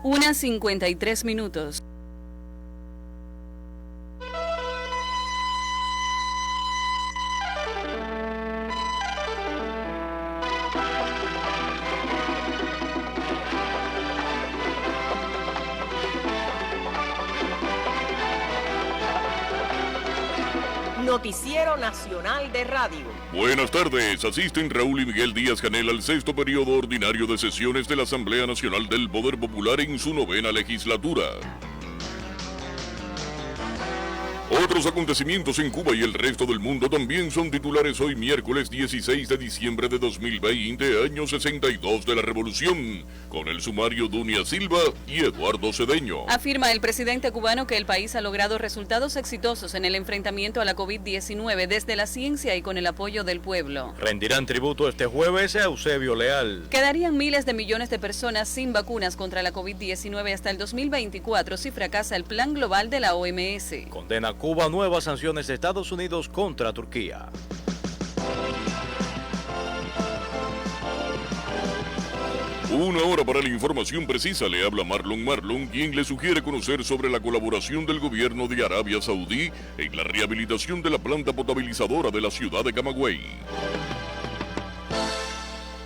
1:53. Noticiero Nacional de Radio. Buenas tardes, asisten Raúl y Miguel Díaz-Canel al 6º periodo ordinario de sesiones de la Asamblea Nacional del Poder Popular en su 9ª legislatura. Otros acontecimientos en Cuba y el resto del mundo también son titulares hoy miércoles 16 de diciembre de 2020, año 62 de la Revolución, con el sumario Dunia Silva y Eduardo Cedeño. Afirma el presidente cubano que el país ha logrado resultados exitosos en el enfrentamiento a la COVID-19 desde la ciencia y con el apoyo del pueblo. Rendirán tributo este jueves a Eusebio Leal. Quedarían miles de millones de personas sin vacunas contra la COVID-19 hasta el 2024 si fracasa el plan global de la OMS. Condena Cuba nuevas sanciones de Estados Unidos contra Turquía. Una hora para la información precisa, le habla Marlon, quien le sugiere conocer sobre la colaboración del gobierno de Arabia Saudí en la rehabilitación de la planta potabilizadora de la ciudad de Camagüey.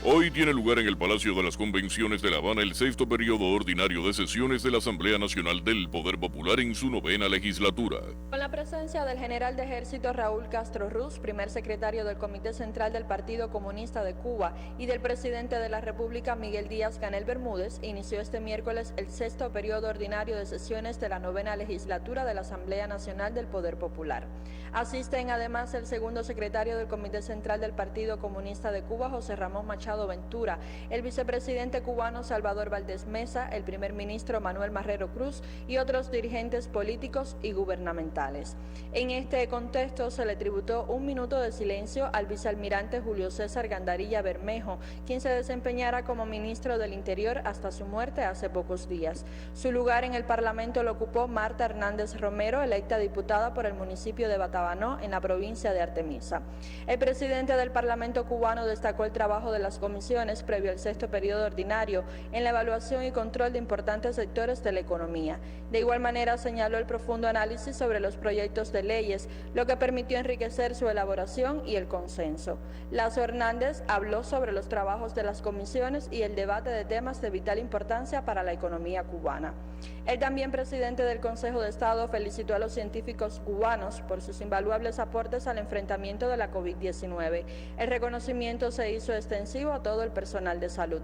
Hoy tiene lugar en el Palacio de las Convenciones de La Habana el 6º periodo ordinario de sesiones de la Asamblea Nacional del Poder Popular en su 9ª legislatura. Con la presencia del general de ejército Raúl Castro Ruz, primer secretario del Comité Central del Partido Comunista de Cuba, y del presidente de la República Miguel Díaz-Canel Bermúdez, inició este miércoles el 6º periodo ordinario de sesiones de la 9ª legislatura de la Asamblea Nacional del Poder Popular. Asisten además el segundo secretario del Comité Central del Partido Comunista de Cuba, José Ramón Machado Ventura, el vicepresidente cubano Salvador Valdés Mesa, el primer ministro Manuel Marrero Cruz y otros dirigentes políticos y gubernamentales. En este contexto se le tributó un minuto de silencio al vicealmirante Julio César Gandarilla Bermejo, quien se desempeñara como ministro del Interior hasta su muerte hace pocos días. Su lugar en el Parlamento lo ocupó Marta Hernández Romero, electa diputada por el municipio de Batabanó, en la provincia de Artemisa. El presidente del Parlamento cubano destacó el trabajo de las comisiones previo al 6º periodo ordinario en la evaluación y control de importantes sectores de la economía. De igual manera señaló el profundo análisis sobre los proyectos de leyes, lo que permitió enriquecer su elaboración y el consenso. Lazo Hernández habló sobre los trabajos de las comisiones y el debate de temas de vital importancia para la economía cubana. El también presidente del Consejo de Estado felicitó a los científicos cubanos por sus invaluables aportes al enfrentamiento de la COVID-19. El reconocimiento se hizo extensivo a todo el personal de salud.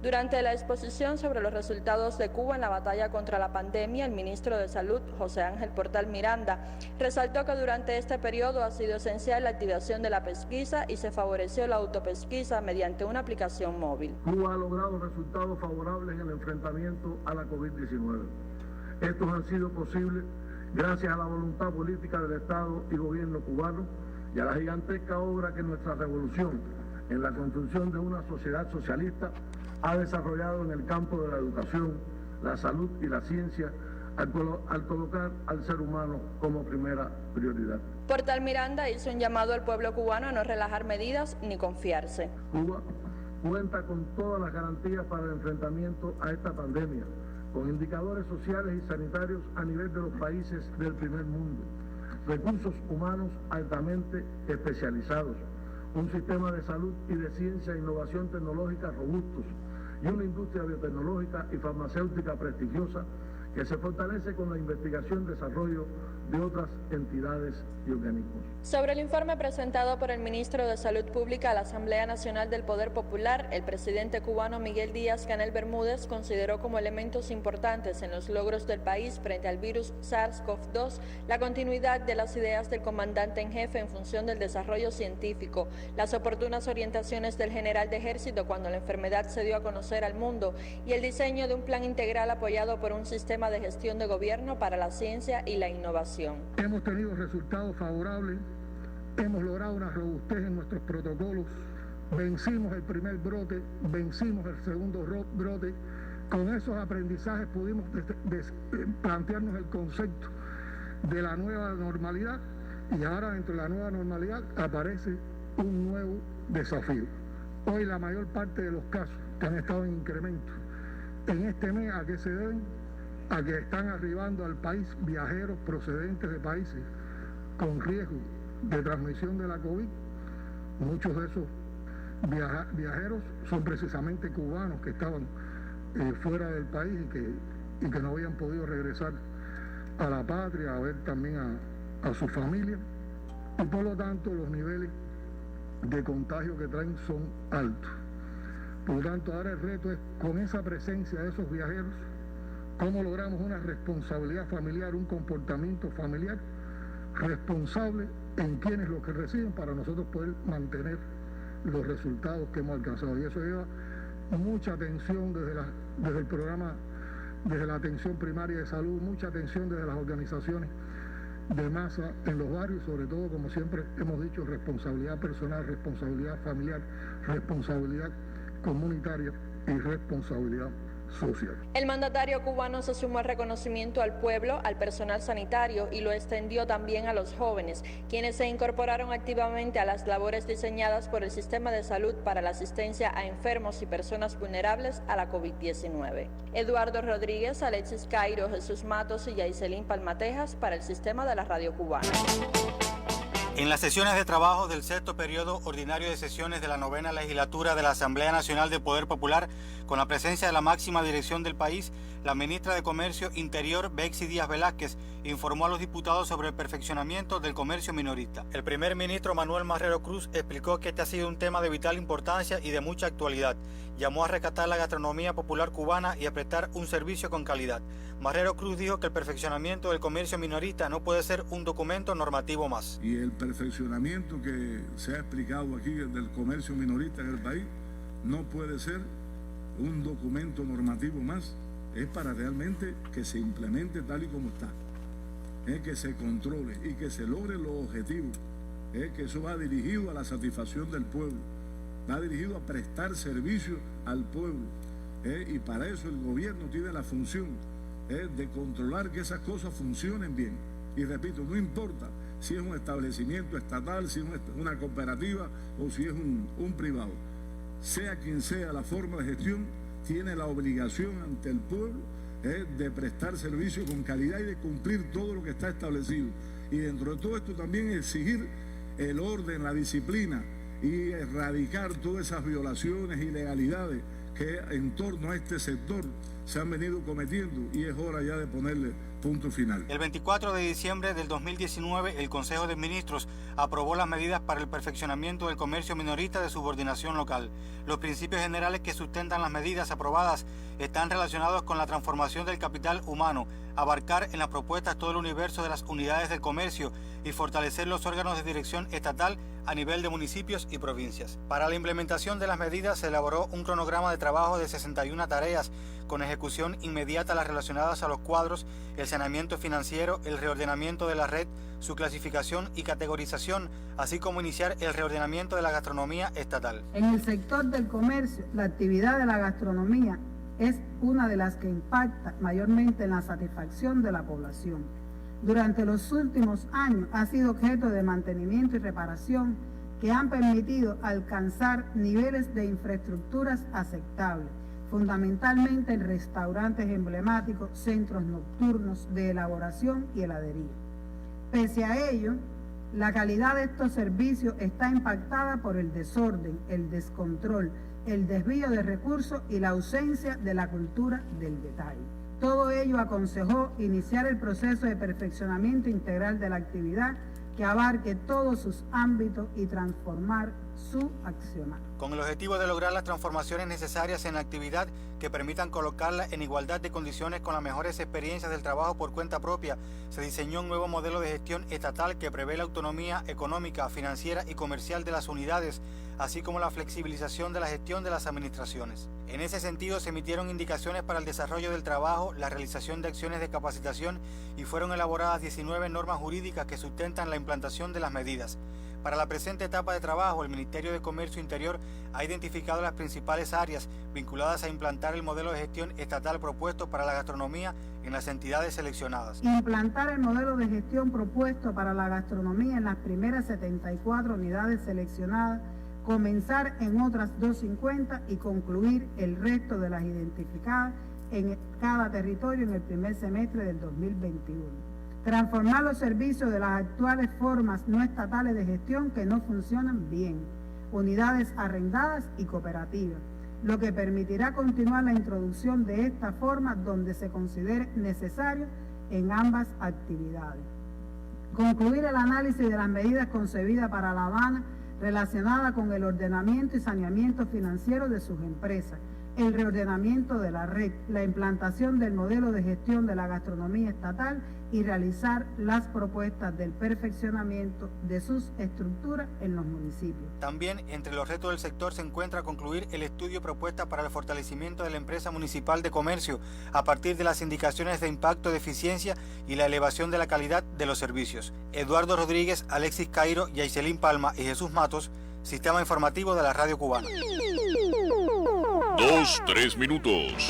Durante la exposición sobre los resultados de Cuba en la batalla contra la pandemia, el ministro de Salud, José Ángel Portal Miranda, resaltó que durante este periodo ha sido esencial la activación de la pesquisa y se favoreció la autopesquisa mediante una aplicación móvil. Cuba ha logrado resultados favorables en el enfrentamiento a la COVID-19. Estos han sido posibles gracias a la voluntad política del Estado y gobierno cubano y a la gigantesca obra que nuestra revolución en la construcción de una sociedad socialista ha desarrollado en el campo de la educación, la salud y la ciencia, al colocar al ser humano como primera prioridad. Portal Miranda hizo un llamado al pueblo cubano a no relajar medidas ni confiarse. Cuba cuenta con todas las garantías para el enfrentamiento a esta pandemia, con indicadores sociales y sanitarios a nivel de los países del primer mundo, recursos humanos altamente especializados, un sistema de salud y de ciencia e innovación tecnológica robustos y una industria biotecnológica y farmacéutica prestigiosa que se fortalece con la investigación y desarrollo de otras entidades y organismos. Sobre el informe presentado por el ministro de Salud Pública a la Asamblea Nacional del Poder Popular, el presidente cubano Miguel Díaz-Canel Bermúdez consideró como elementos importantes en los logros del país frente al virus SARS-CoV-2 la continuidad de las ideas del comandante en jefe en función del desarrollo científico, las oportunas orientaciones del general de ejército cuando la enfermedad se dio a conocer al mundo y el diseño de un plan integral apoyado por un sistema de gestión de gobierno para la ciencia y la innovación. Hemos tenido resultados favorables, hemos logrado una robustez en nuestros protocolos, vencimos el primer brote, vencimos el segundo brote. Con esos aprendizajes pudimos plantearnos el concepto de la nueva normalidad y ahora dentro de la nueva normalidad aparece un nuevo desafío. Hoy la mayor parte de los casos que han estado en incremento en este mes, ¿a qué se deben? A que están arribando al país viajeros procedentes de países con riesgo de transmisión de la COVID. Muchos de esos viajeros son precisamente cubanos que estaban fuera del país y que no habían podido regresar a la patria, a ver también a su familia, y por lo tanto los niveles de contagio que traen son altos. Por lo tanto, ahora el reto es, con esa presencia de esos viajeros, cómo logramos una responsabilidad familiar, un comportamiento familiar responsable en quienes los que reciben, para nosotros poder mantener los resultados que hemos alcanzado. Y eso lleva mucha atención desde el programa, desde la atención primaria de salud, mucha atención desde las organizaciones de masa en los barrios, sobre todo, como siempre hemos dicho, responsabilidad personal, responsabilidad familiar, responsabilidad comunitaria y responsabilidad social. El mandatario cubano se sumó al reconocimiento al pueblo, al personal sanitario y lo extendió también a los jóvenes, quienes se incorporaron activamente a las labores diseñadas por el sistema de salud para la asistencia a enfermos y personas vulnerables a la COVID-19. Eduardo Rodríguez, Alexis Cairo, Jesús Matos y Yaiselín Palmatejas para el sistema de la radio cubana. En las sesiones de trabajo del sexto periodo ordinario de sesiones de la 9ª legislatura de la Asamblea Nacional del Poder Popular, con la presencia de la máxima dirección del país, la ministra de Comercio Interior, Betsy Díaz Velázquez, informó a los diputados sobre el perfeccionamiento del comercio minorista. El primer ministro Manuel Marrero Cruz explicó que este ha sido un tema de vital importancia y de mucha actualidad. Llamó a rescatar la gastronomía popular cubana y a prestar un servicio con calidad. Marrero Cruz dijo que el perfeccionamiento del comercio minorista no puede ser un documento normativo más. Y el perfeccionamiento que se ha explicado aquí del comercio minorista en el país no puede ser un documento normativo más, es para realmente que se implemente tal y como está, que se controle y que se logren los objetivos, que eso va dirigido a la satisfacción del pueblo, va dirigido a prestar servicio al pueblo, y para eso el gobierno tiene la función de controlar que esas cosas funcionen bien. Y repito, no importa si es un establecimiento estatal, si es una cooperativa o si es un privado, sea quien sea la forma de gestión, tiene la obligación ante el pueblo de prestar servicio con calidad y de cumplir todo lo que está establecido. Y dentro de todo esto también exigir el orden, la disciplina y erradicar todas esas violaciones, ilegalidades que en torno a este sector se han venido cometiendo, y es hora ya de ponerle punto final. El 24 de diciembre del 2019, el Consejo de Ministros aprobó las medidas para el perfeccionamiento del comercio minorista de subordinación local. Los principios generales que sustentan las medidas aprobadas están relacionados con la transformación del capital humano, abarcar en las propuestas todo el universo de las unidades del comercio y fortalecer los órganos de dirección estatal a nivel de municipios y provincias. Para la implementación de las medidas se elaboró un cronograma de trabajo de 61 tareas con ejecución inmediata las relacionadas a los cuadros, el saneamiento financiero, el reordenamiento de la red, su clasificación y categorización, así como iniciar el reordenamiento de la gastronomía estatal. En el sector del comercio, la actividad de la gastronomía es una de las que impacta mayormente en la satisfacción de la población. Durante los últimos años ha sido objeto de mantenimiento y reparación que han permitido alcanzar niveles de infraestructuras aceptables, fundamentalmente en restaurantes emblemáticos, centros nocturnos de elaboración y heladería. Pese a ello, la calidad de estos servicios está impactada por el desorden, el descontrol, el desvío de recursos y la ausencia de la cultura del detalle. Todo ello aconsejó iniciar el proceso de perfeccionamiento integral de la actividad que abarque todos sus ámbitos y transformar su accionar. Con el objetivo de lograr las transformaciones necesarias en la actividad que permitan colocarla en igualdad de condiciones con las mejores experiencias del trabajo por cuenta propia, se diseñó un nuevo modelo de gestión estatal que prevé la autonomía económica, financiera y comercial de las unidades, así como la flexibilización de la gestión de las administraciones. En ese sentido, se emitieron indicaciones para el desarrollo del trabajo, la realización de acciones de capacitación y fueron elaboradas 19 normas jurídicas que sustentan la implantación de las medidas. Para la presente etapa de trabajo, el Ministerio de Comercio Interior ha identificado las principales áreas vinculadas a implantar el modelo de gestión estatal propuesto para la gastronomía en las entidades seleccionadas. Implantar el modelo de gestión propuesto para la gastronomía en las primeras 74 unidades seleccionadas, comenzar en otras 250 y concluir el resto de las identificadas en cada territorio en el primer semestre del 2021. Transformar los servicios de las actuales formas no estatales de gestión que no funcionan bien, unidades arrendadas y cooperativas, lo que permitirá continuar la introducción de esta forma donde se considere necesario en ambas actividades. Concluir el análisis de las medidas concebidas para La Habana relacionadas con el ordenamiento y saneamiento financiero de sus empresas, el reordenamiento de la red, la implantación del modelo de gestión de la gastronomía estatal y realizar las propuestas del perfeccionamiento de sus estructuras en los municipios. También entre los retos del sector se encuentra concluir el estudio propuesta para el fortalecimiento de la empresa municipal de comercio a partir de las indicaciones de impacto de eficiencia y la elevación de la calidad de los servicios. Eduardo Rodríguez, Alexis Cairo, Yaiselín Palma y Jesús Matos, Sistema Informativo de la Radio Cubana. 2-3 minutos.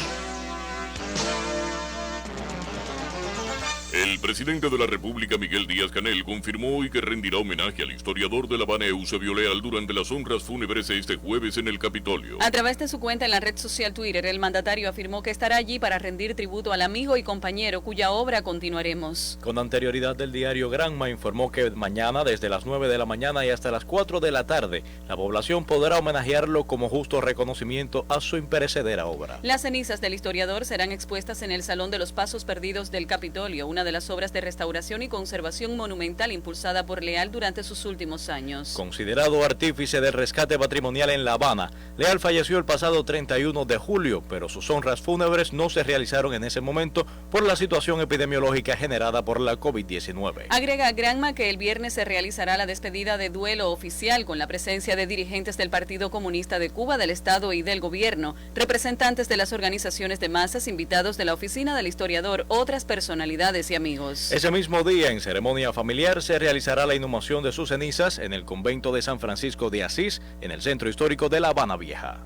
El presidente de la República, Miguel Díaz-Canel, confirmó hoy que rendirá homenaje al historiador de La Habana, Eusebio Leal, durante las honras fúnebres este jueves en el Capitolio. A través de su cuenta en la red social Twitter, el mandatario afirmó que estará allí para rendir tributo al amigo y compañero cuya obra continuaremos. Con anterioridad, el diario Granma informó que mañana, desde las 9 de la mañana y hasta las 4 de la tarde, la población podrá homenajearlo como justo reconocimiento a su imperecedera obra. Las cenizas del historiador serán expuestas en el Salón de los Pasos Perdidos del Capitolio, una de las obras de restauración y conservación monumental impulsada por Leal durante sus últimos años. Considerado artífice del rescate patrimonial en La Habana, Leal falleció el pasado 31 de julio, pero sus honras fúnebres no se realizaron en ese momento por la situación epidemiológica generada por la COVID-19. Agrega Granma que el viernes se realizará la despedida de duelo oficial con la presencia de dirigentes del Partido Comunista de Cuba, del Estado y del Gobierno, representantes de las organizaciones de masas, invitados de la oficina del historiador, otras personalidades y amigos. Ese mismo día, en ceremonia familiar, se realizará la inhumación de sus cenizas en el convento de San Francisco de Asís, en el centro histórico de La Habana Vieja.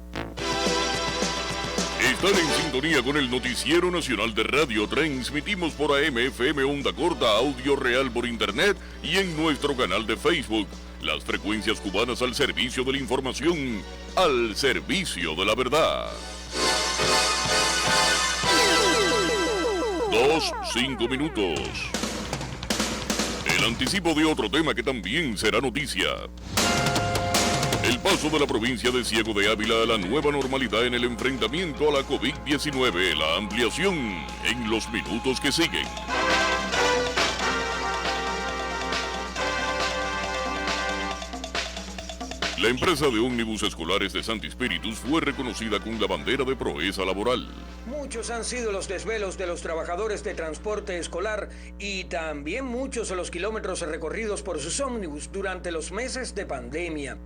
Están en sintonía con el Noticiero Nacional de Radio. Transmitimos por AM, FM, onda corta, audio real por internet y en nuestro canal de Facebook. Las frecuencias cubanas al servicio de la información, al servicio de la verdad. 2-5 minutos. El anticipo de otro tema que también será noticia. El paso de la provincia de Ciego de Ávila a la nueva normalidad en el enfrentamiento a la COVID-19. La ampliación en los minutos que siguen. La empresa de ómnibus escolares de Santi Spíritus fue reconocida con la bandera de proeza laboral. Muchos han sido los desvelos de los trabajadores de transporte escolar y también muchos los kilómetros recorridos por sus ómnibus durante los meses de pandemia.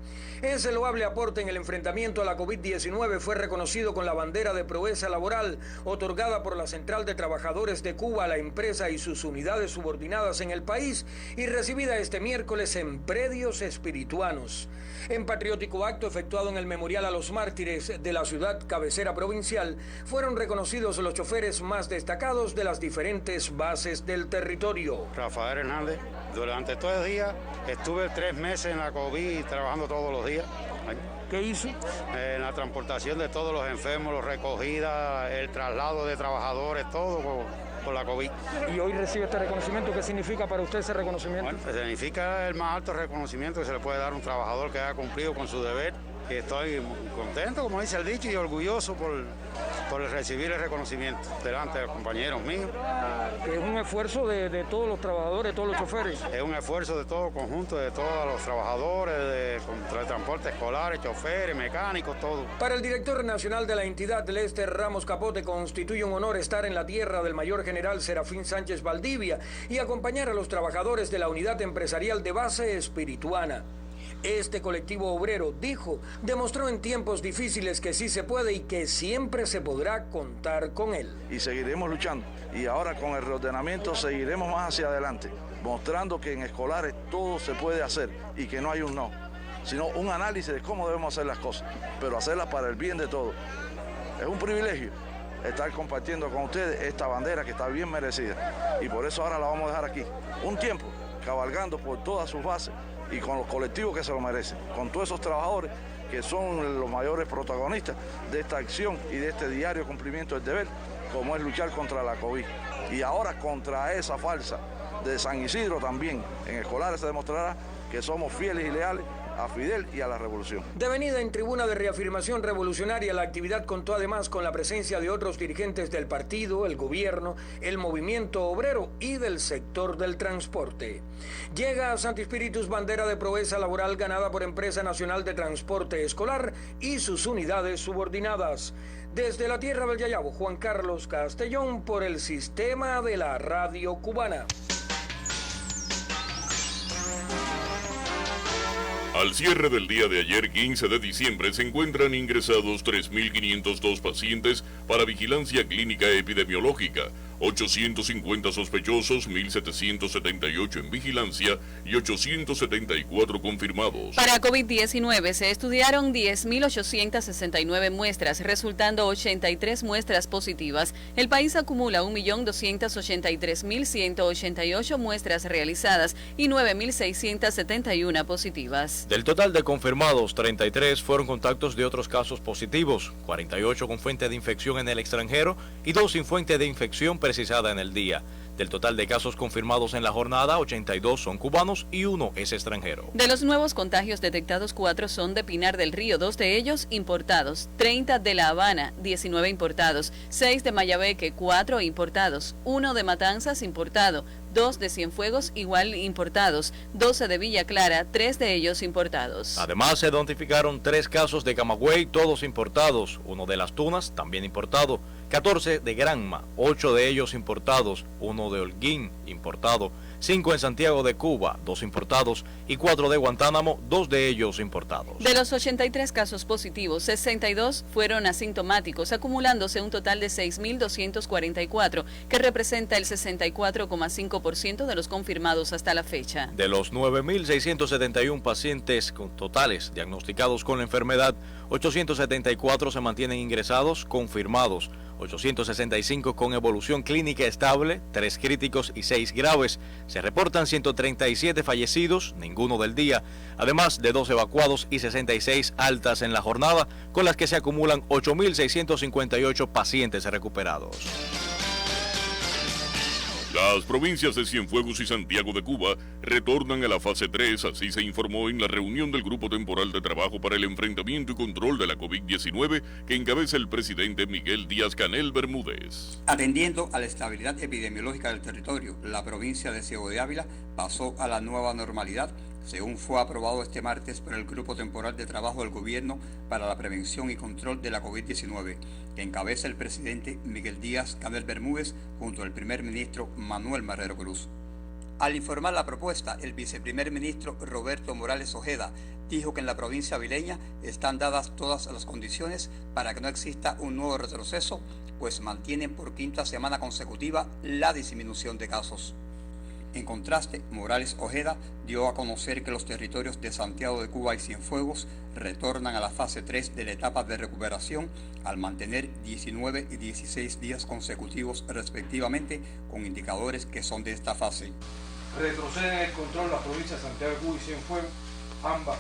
Ese loable aporte en el enfrentamiento a la COVID-19 fue reconocido con la bandera de proeza laboral otorgada por la Central de Trabajadores de Cuba a la empresa y sus unidades subordinadas en el país y recibida este miércoles en predios espirituanos. En patriótico acto efectuado en el Memorial a los Mártires de la ciudad cabecera provincial, fueron reconocidos los choferes más destacados de las diferentes bases del territorio. Rafael Hernández, durante todo el día estuve 3 meses en la COVID trabajando todos los días. ¿Qué hizo? En la transportación de todos los enfermos, los recogidas, el traslado de trabajadores, todo por la COVID. Y hoy recibe este reconocimiento. ¿Qué significa para usted ese reconocimiento? Bueno, pues significa el más alto reconocimiento que se le puede dar a un trabajador que haya cumplido con su deber. Y estoy contento, como dice el dicho, y orgulloso por recibir el reconocimiento delante de los compañeros míos. Es un esfuerzo de todos los trabajadores, de todos los choferes. Es un esfuerzo de todo el conjunto, de todos los trabajadores, de transporte escolares, choferes, mecánicos, todo. Para el director nacional de la entidad, Lester Ramos Capote, constituye un honor estar en la tierra del mayor general Serafín Sánchez Valdivia y acompañar a los trabajadores de la unidad empresarial de base espirituana. Este colectivo obrero, dijo, demostró en tiempos difíciles que sí se puede y que siempre se podrá contar con él. Y seguiremos luchando. Y ahora con el reordenamiento seguiremos más hacia adelante, mostrando que en escolares todo se puede hacer y que no hay un no, sino un análisis de cómo debemos hacer las cosas, pero hacerlas para el bien de todos. Es un privilegio estar compartiendo con ustedes esta bandera que está bien merecida. Y por eso ahora la vamos a dejar aquí, un tiempo, cabalgando por todas sus bases, y con los colectivos que se lo merecen, con todos esos trabajadores que son los mayores protagonistas de esta acción y de este diario cumplimiento del deber como es luchar contra la COVID. Y ahora contra esa farsa de San Isidro también, en escolares se demostrará que somos fieles y leales a Fidel y a la revolución. Devenida en tribuna de reafirmación revolucionaria, la actividad contó además con la presencia de otros dirigentes del partido, el gobierno, el movimiento obrero y del sector del transporte. Llega a Santi Spíritus bandera de proeza laboral ganada por Empresa Nacional de Transporte Escolar y sus unidades subordinadas. Desde la tierra del Yayabo, Juan Carlos Castellón, por el sistema de la radio cubana. Al cierre del día de ayer, 15 de diciembre, se encuentran ingresados 3.502 pacientes para vigilancia clínica epidemiológica, 850 sospechosos, 1.778 en vigilancia y 874 confirmados. Para COVID-19 se estudiaron 10.869 muestras, resultando 83 muestras positivas. El país acumula 1.283.188 muestras realizadas y 9.671 positivas. Del total de confirmados, 33 fueron contactos de otros casos positivos, 48 con fuente de infección en el extranjero y 2 sin fuente de infección precisada en el día. Del total de casos confirmados en la jornada, 82 son cubanos y 1 es extranjero. De los nuevos contagios detectados, 4 son de Pinar del Río, 2 de ellos importados, 30 de La Habana, 19 importados, 6 de Mayabeque, 4 importados, 1 de Matanzas importado, 2 de Cienfuegos igual importados, 12 de Villa Clara, 3 de ellos importados. Además se notificaron 3 casos de Camagüey, todos importados, 1 de Las Tunas, también importado, 14 de Granma, 8 de ellos importados, 1 de Holguín, importado, 5 en Santiago de Cuba, 2 importados y 4 de Guantánamo, 2 de ellos importados. De los 83 casos positivos, 62 fueron asintomáticos, acumulándose un total de 6.244, que representa el 64,5% de los confirmados hasta la fecha. De los 9.671 pacientes totales diagnosticados con la enfermedad, 874 se mantienen ingresados, confirmados, 865 con evolución clínica estable, 3 críticos y 6 graves. Se reportan 137 fallecidos, ninguno del día, además de 2 evacuados y 66 altas en la jornada, con las que se acumulan 8.658 pacientes recuperados. Las provincias de Cienfuegos y Santiago de Cuba retornan a la fase 3, así se informó en la reunión del Grupo Temporal de Trabajo para el Enfrentamiento y Control de la COVID-19 que encabeza el presidente Miguel Díaz-Canel Bermúdez. Atendiendo a la estabilidad epidemiológica del territorio, la provincia de Ciego de Ávila pasó a la nueva normalidad, según fue aprobado este martes por el Grupo Temporal de Trabajo del Gobierno para la Prevención y Control de la COVID-19, que encabeza el presidente Miguel Díaz-Canel Bermúdez junto al primer ministro Manuel Marrero Cruz. Al informar la propuesta, el viceprimer ministro Roberto Morales Ojeda dijo que en la provincia avileña están dadas todas las condiciones para que no exista un nuevo retroceso, pues mantienen por quinta semana consecutiva la disminución de casos. En contraste, Morales Ojeda dio a conocer que los territorios de Santiago de Cuba y Cienfuegos retornan a la fase 3 de la etapa de recuperación al mantener 19 y 16 días consecutivos respectivamente con indicadores que son de esta fase. Retroceden el control las provincias de Santiago de Cuba y Cienfuegos, ambas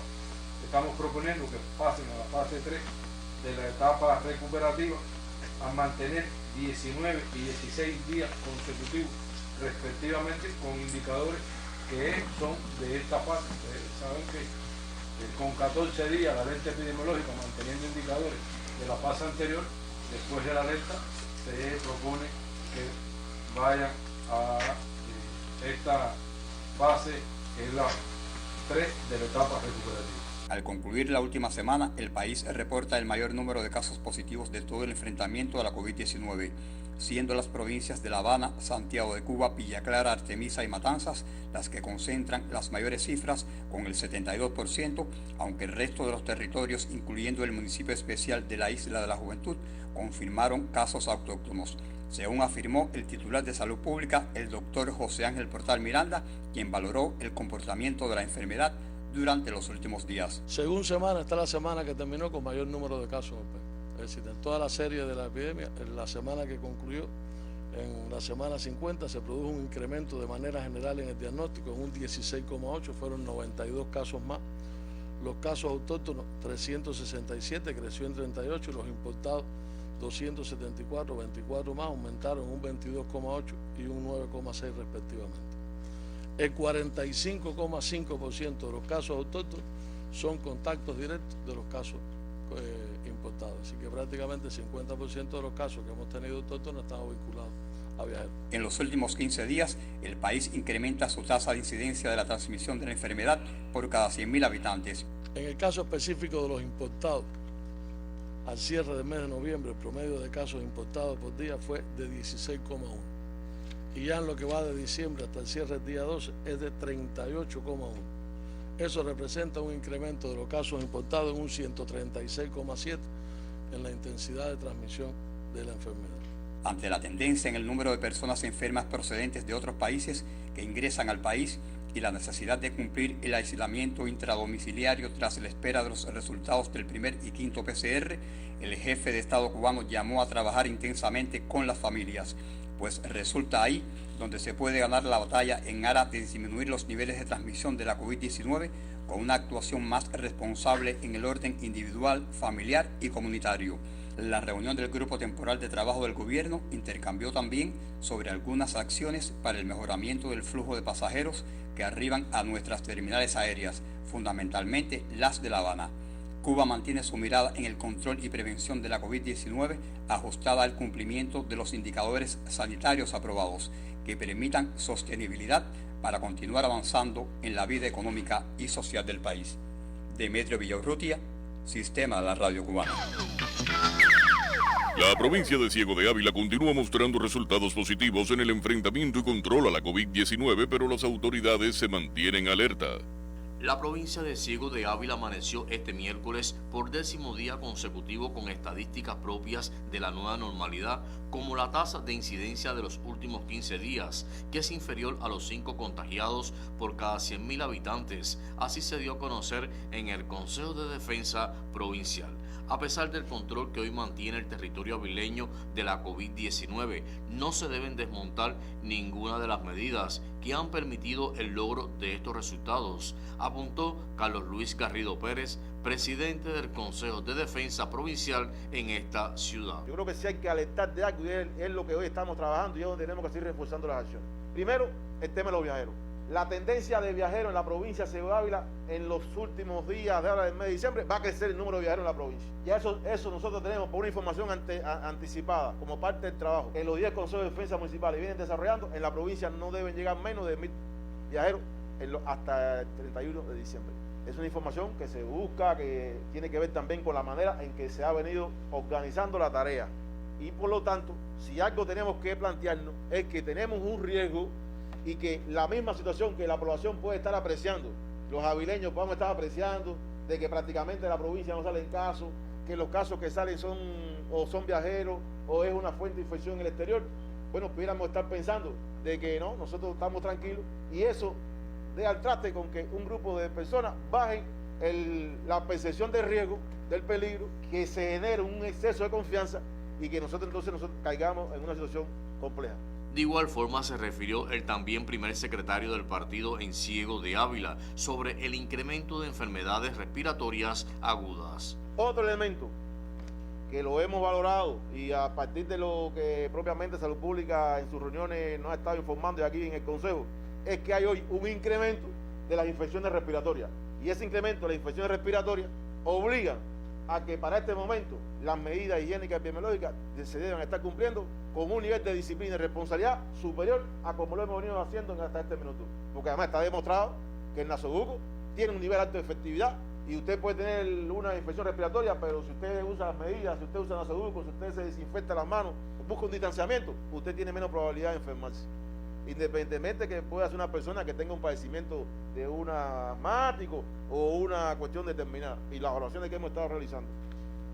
estamos proponiendo que pasen a la fase 3 de la etapa recuperativa a mantener 19 y 16 días consecutivos respectivamente con indicadores que son de esta fase. Saben que con 14 días la alerta epidemiológica manteniendo indicadores de la fase anterior, después de la alerta se propone que vayan a esta fase que es la 3 de la etapa recuperativa. Al concluir la última semana, el país reporta el mayor número de casos positivos de todo el enfrentamiento a la COVID-19, siendo las provincias de La Habana, Santiago de Cuba, Villa Clara, Artemisa y Matanzas las que concentran las mayores cifras con el 72%, aunque el resto de los territorios, incluyendo el municipio especial de la Isla de la Juventud, confirmaron casos autóctonos, según afirmó el titular de Salud Pública, el doctor José Ángel Portal Miranda, quien valoró el comportamiento de la enfermedad durante los últimos días. Según semana, está la semana que terminó con mayor número de casos. Es decir, en toda la serie de la epidemia, en la semana que concluyó, en la semana 50, se produjo un incremento de manera general en el diagnóstico, en un 16,8, fueron 92 casos más. Los casos autóctonos, 367, creció en 38, y los importados, 274, 24 más, aumentaron un 22,8 y un 9,6 respectivamente. El 45,5% de los casos autóctonos son contactos directos de los casos importados. Así que prácticamente el 50% de los casos que hemos tenido autóctonos están vinculados a viajeros. En los últimos 15 días, el país incrementa su tasa de incidencia de la transmisión de la enfermedad por cada 100.000 habitantes. En el caso específico de los importados, al cierre del mes de noviembre, el promedio de casos importados por día fue de 16,1. Y ya en lo que va de diciembre hasta el cierre del día 12 es de 38,1. Eso representa un incremento de los casos importados en un 136,7 en la intensidad de transmisión de la enfermedad. Ante la tendencia en el número de personas enfermas procedentes de otros países que ingresan al país y la necesidad de cumplir el aislamiento intradomiciliario tras la espera de los resultados del primer y quinto PCR, el jefe de Estado cubano llamó a trabajar intensamente con las familias, pues resulta ahí donde se puede ganar la batalla en aras de disminuir los niveles de transmisión de la COVID-19 con una actuación más responsable en el orden individual, familiar y comunitario. La reunión del Grupo Temporal de Trabajo del Gobierno intercambió también sobre algunas acciones para el mejoramiento del flujo de pasajeros que arriban a nuestras terminales aéreas, fundamentalmente las de La Habana. Cuba mantiene su mirada en el control y prevención de la COVID-19 ajustada al cumplimiento de los indicadores sanitarios aprobados que permitan sostenibilidad para continuar avanzando en la vida económica y social del país. Demetrio Villaurrutia, Sistema de la Radio Cubana. La provincia de Ciego de Ávila continúa mostrando resultados positivos en el enfrentamiento y control a la COVID-19, pero las autoridades se mantienen alerta. La provincia de Ciego de Ávila amaneció este miércoles por 10º día consecutivo con estadísticas propias de la nueva normalidad, como la tasa de incidencia de los últimos 15 días, que es inferior a los 5 contagiados por cada 100.000 habitantes. Así se dio a conocer en el Consejo de Defensa Provincial. A pesar del control que hoy mantiene el territorio avileño de la COVID-19, no se deben desmontar ninguna de las medidas que han permitido el logro de estos resultados, apuntó Carlos Luis Garrido Pérez, presidente del Consejo de Defensa Provincial en esta ciudad. Yo creo que sí hay que alertar de algo y es lo que hoy estamos trabajando y es donde tenemos que seguir reforzando las acciones. Primero, el tema de los viajeros. La tendencia de viajeros en la provincia de Ciego de Ávila en los últimos días de ahora del mes de diciembre va a crecer el número de viajeros en la provincia. Ya eso nosotros tenemos por una información anticipada como parte del trabajo. En los 10 consejos de defensa municipales vienen desarrollando, en la provincia no deben llegar menos de 1.000 viajeros hasta el 31 de diciembre. Es una información que se busca, que tiene que ver también con la manera en que se ha venido organizando la tarea. Y por lo tanto, si algo tenemos que plantearnos es que tenemos un riesgo y que la misma situación que la población puede estar apreciando, los avileños podemos estar apreciando de que prácticamente la provincia no salen casos, que los casos que salen son viajeros o es una fuente de infección en el exterior. Bueno, pudiéramos estar pensando de que no, nosotros estamos tranquilos y eso dé al traste con que un grupo de personas bajen la percepción del riesgo, del peligro, que se genere un exceso de confianza y que nosotros caigamos en una situación compleja. De igual forma se refirió el también primer secretario del partido en Ciego de Ávila sobre el incremento de enfermedades respiratorias agudas. Otro elemento que lo hemos valorado y a partir de lo que propiamente Salud Pública en sus reuniones nos ha estado informando y aquí en el Consejo, es que hay hoy un incremento de las infecciones respiratorias. Y ese incremento de las infecciones respiratorias obliga a que para este momento las medidas higiénicas y epidemiológicas se deben estar cumpliendo con un nivel de disciplina y responsabilidad superior a como lo hemos venido haciendo hasta este minuto. Porque además está demostrado que el nasobuco tiene un nivel alto de efectividad y usted puede tener una infección respiratoria, pero si usted usa las medidas, si usted usa el nasobuco, si usted se desinfecta las manos, busca un distanciamiento, usted tiene menos probabilidad de enfermarse. Independientemente que pueda ser una persona que tenga un padecimiento de un asmático o una cuestión determinada. Y las evaluaciones que hemos estado realizando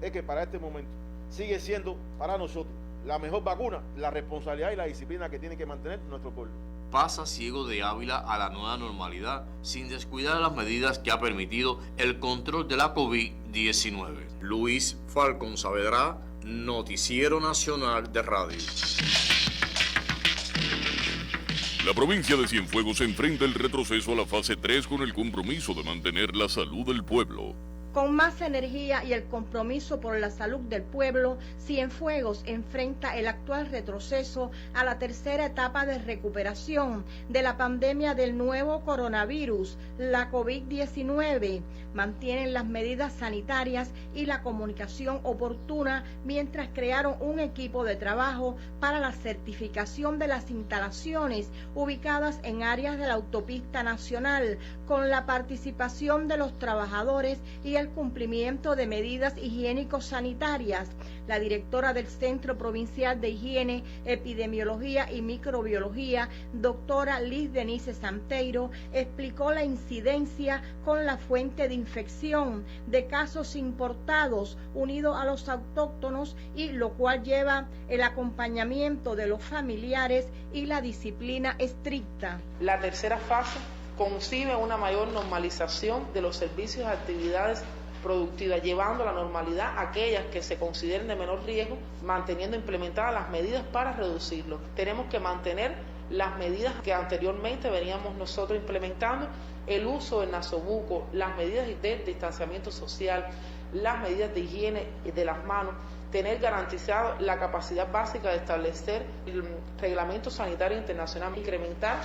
es que para este momento sigue siendo para nosotros la mejor vacuna, la responsabilidad y la disciplina que tiene que mantener nuestro pueblo. Pasa Ciego de Ávila a la nueva normalidad sin descuidar las medidas que ha permitido el control de la COVID-19. Luis Falcón Saavedra, Noticiero Nacional de Radio. La provincia de Cienfuegos enfrenta el retroceso a la fase 3 con el compromiso de mantener la salud del pueblo. Con más energía y el compromiso por la salud del pueblo, Cienfuegos enfrenta el actual retroceso a la tercera etapa de recuperación de la pandemia del nuevo coronavirus, la COVID-19. Mantienen las medidas sanitarias y la comunicación oportuna mientras crearon un equipo de trabajo para la certificación de las instalaciones ubicadas en áreas de la autopista nacional, con la participación de los trabajadores y el cumplimiento de medidas higiénico-sanitarias. La directora del Centro Provincial de Higiene, Epidemiología y Microbiología, doctora Liz Denise Santeiro, explicó la incidencia con la fuente de infección de casos importados unidos a los autóctonos, y lo cual lleva el acompañamiento de los familiares y la disciplina estricta. La tercera fase concibe una mayor normalización de los servicios y actividades productivas, llevando a la normalidad aquellas que se consideren de menor riesgo, manteniendo implementadas las medidas para reducirlo. Tenemos que mantener las medidas que anteriormente veníamos nosotros implementando, el uso del nasobuco, las medidas de distanciamiento social, las medidas de higiene de las manos, tener garantizado la capacidad básica de establecer el reglamento sanitario internacional, incrementar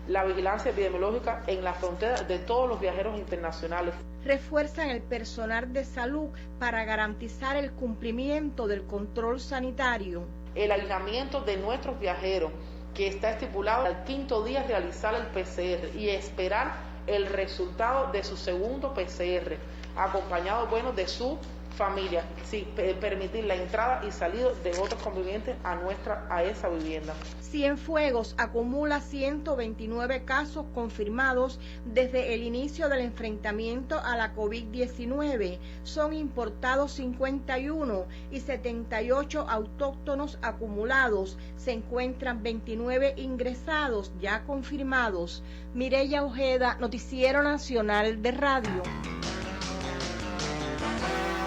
la vigilancia epidemiológica en la frontera de todos los viajeros internacionales. Refuerzan el personal de salud para garantizar el cumplimiento del control sanitario. El aislamiento de nuestros viajeros, que está estipulado al quinto día realizar el PCR y esperar el resultado de su segundo PCR, acompañado de su familia, sin permitir la entrada y salida de otros convivientes a esa vivienda. Cienfuegos acumula 129 casos confirmados desde el inicio del enfrentamiento a la COVID-19. Son importados 51 y 78 autóctonos acumulados. Se encuentran 29 ingresados ya confirmados. Mireya Ojeda, Noticiero Nacional de Radio.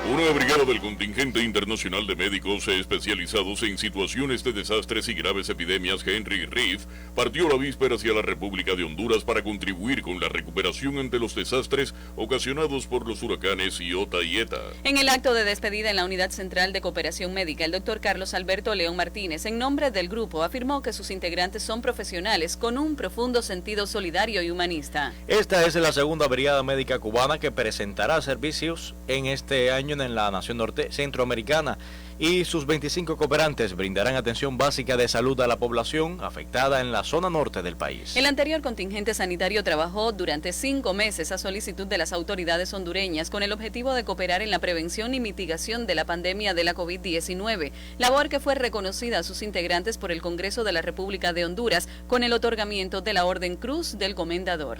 Una brigada del contingente internacional de médicos especializados en situaciones de desastres y graves epidemias, Henry Reef, partió la víspera hacia la República de Honduras para contribuir con la recuperación ante los desastres ocasionados por los huracanes Iota y Eta. En el acto de despedida en la Unidad Central de Cooperación Médica, el doctor Carlos Alberto León Martínez, en nombre del grupo, afirmó que sus integrantes son profesionales con un profundo sentido solidario y humanista. Esta es la segunda brigada médica cubana que presentará servicios en este año en la nación norte centroamericana, y sus 25 cooperantes brindarán atención básica de salud a la población afectada en la zona norte del país. El anterior contingente sanitario trabajó durante 5 meses a solicitud de las autoridades hondureñas con el objetivo de cooperar en la prevención y mitigación de la pandemia de la COVID-19, labor que fue reconocida a sus integrantes por el Congreso de la República de Honduras con el otorgamiento de la Orden Cruz del Comendador.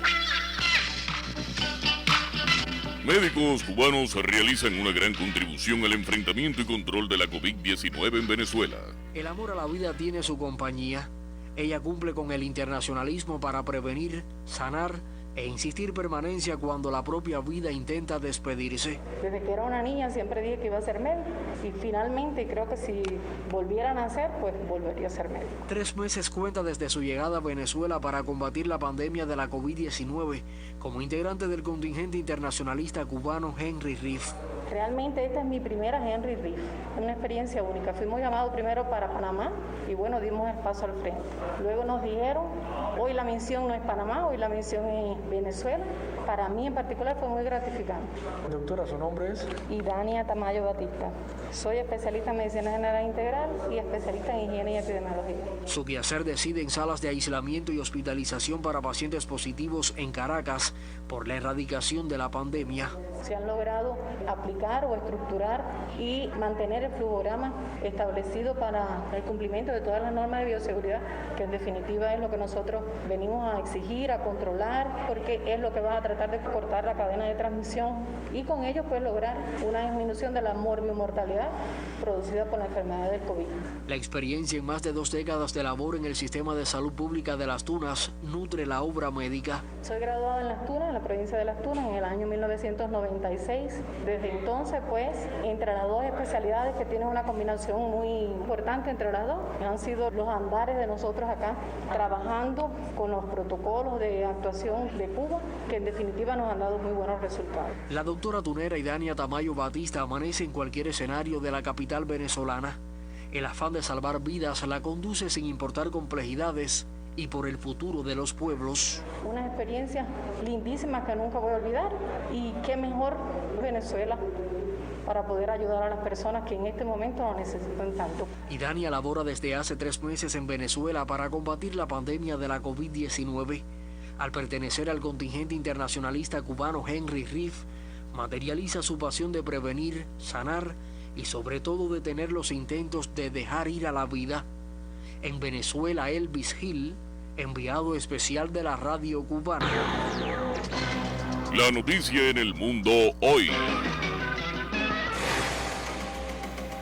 Médicos cubanos realizan una gran contribución al enfrentamiento y control de la COVID-19 en Venezuela. El amor a la vida tiene su compañía. Ella cumple con el internacionalismo para prevenir, sanar e insistir permanencia cuando la propia vida intenta despedirse. Desde que era una niña siempre dije que iba a ser médico y finalmente creo que si volviera a nacer, pues volvería a ser médico. 3 meses cuenta desde su llegada a Venezuela para combatir la pandemia de la COVID-19 como integrante del contingente internacionalista cubano Henry Reef. Realmente esta es mi primera Henry Reef, una experiencia única. Fuimos llamados primero para Panamá y bueno, dimos el paso al frente. Luego nos dijeron, hoy la misión no es Panamá, hoy la misión es Venezuela. Para mí en particular fue muy gratificante. Doctora, ¿su nombre es? Idania Tamayo Batista. Soy especialista en medicina general integral y especialista en higiene y epidemiología. Su quehacer reside en salas de aislamiento y hospitalización para pacientes positivos en Caracas por la erradicación de la pandemia. Se han logrado aplicar o estructurar y mantener el flujograma establecido para el cumplimiento de todas las normas de bioseguridad, que en definitiva es lo que nosotros venimos a exigir, a controlar, porque es lo que va a tratar de cortar la cadena de transmisión y con ello pues lograr una disminución de la morbimortalidad producida por la enfermedad del COVID. La experiencia en más de 2 décadas de labor en el sistema de salud pública de Las Tunas nutre la obra médica. Soy graduada en Las Tunas, en la provincia de Las Tunas, en el año 1990. 96. Desde entonces, pues, entre las dos especialidades que tienen una combinación muy importante entre las dos, han sido los andares de nosotros acá, trabajando con los protocolos de actuación de Cuba, que en definitiva nos han dado muy buenos resultados. La doctora tunera Idania Tamayo Batista amanece en cualquier escenario de la capital venezolana. El afán de salvar vidas la conduce sin importar complejidades y por el futuro de los pueblos. Una experiencia lindísima que nunca voy a olvidar, y qué mejor Venezuela para poder ayudar a las personas que en este momento lo necesitan tanto. Idania labora desde hace 3 meses en Venezuela para combatir la pandemia de la COVID-19. Al pertenecer al contingente internacionalista cubano Henry Riff, materializa su pasión de prevenir, sanar y sobre todo detener los intentos de dejar ir a la vida. En Venezuela, Elvis Gil, enviado especial de la radio cubana. La noticia en el mundo hoy.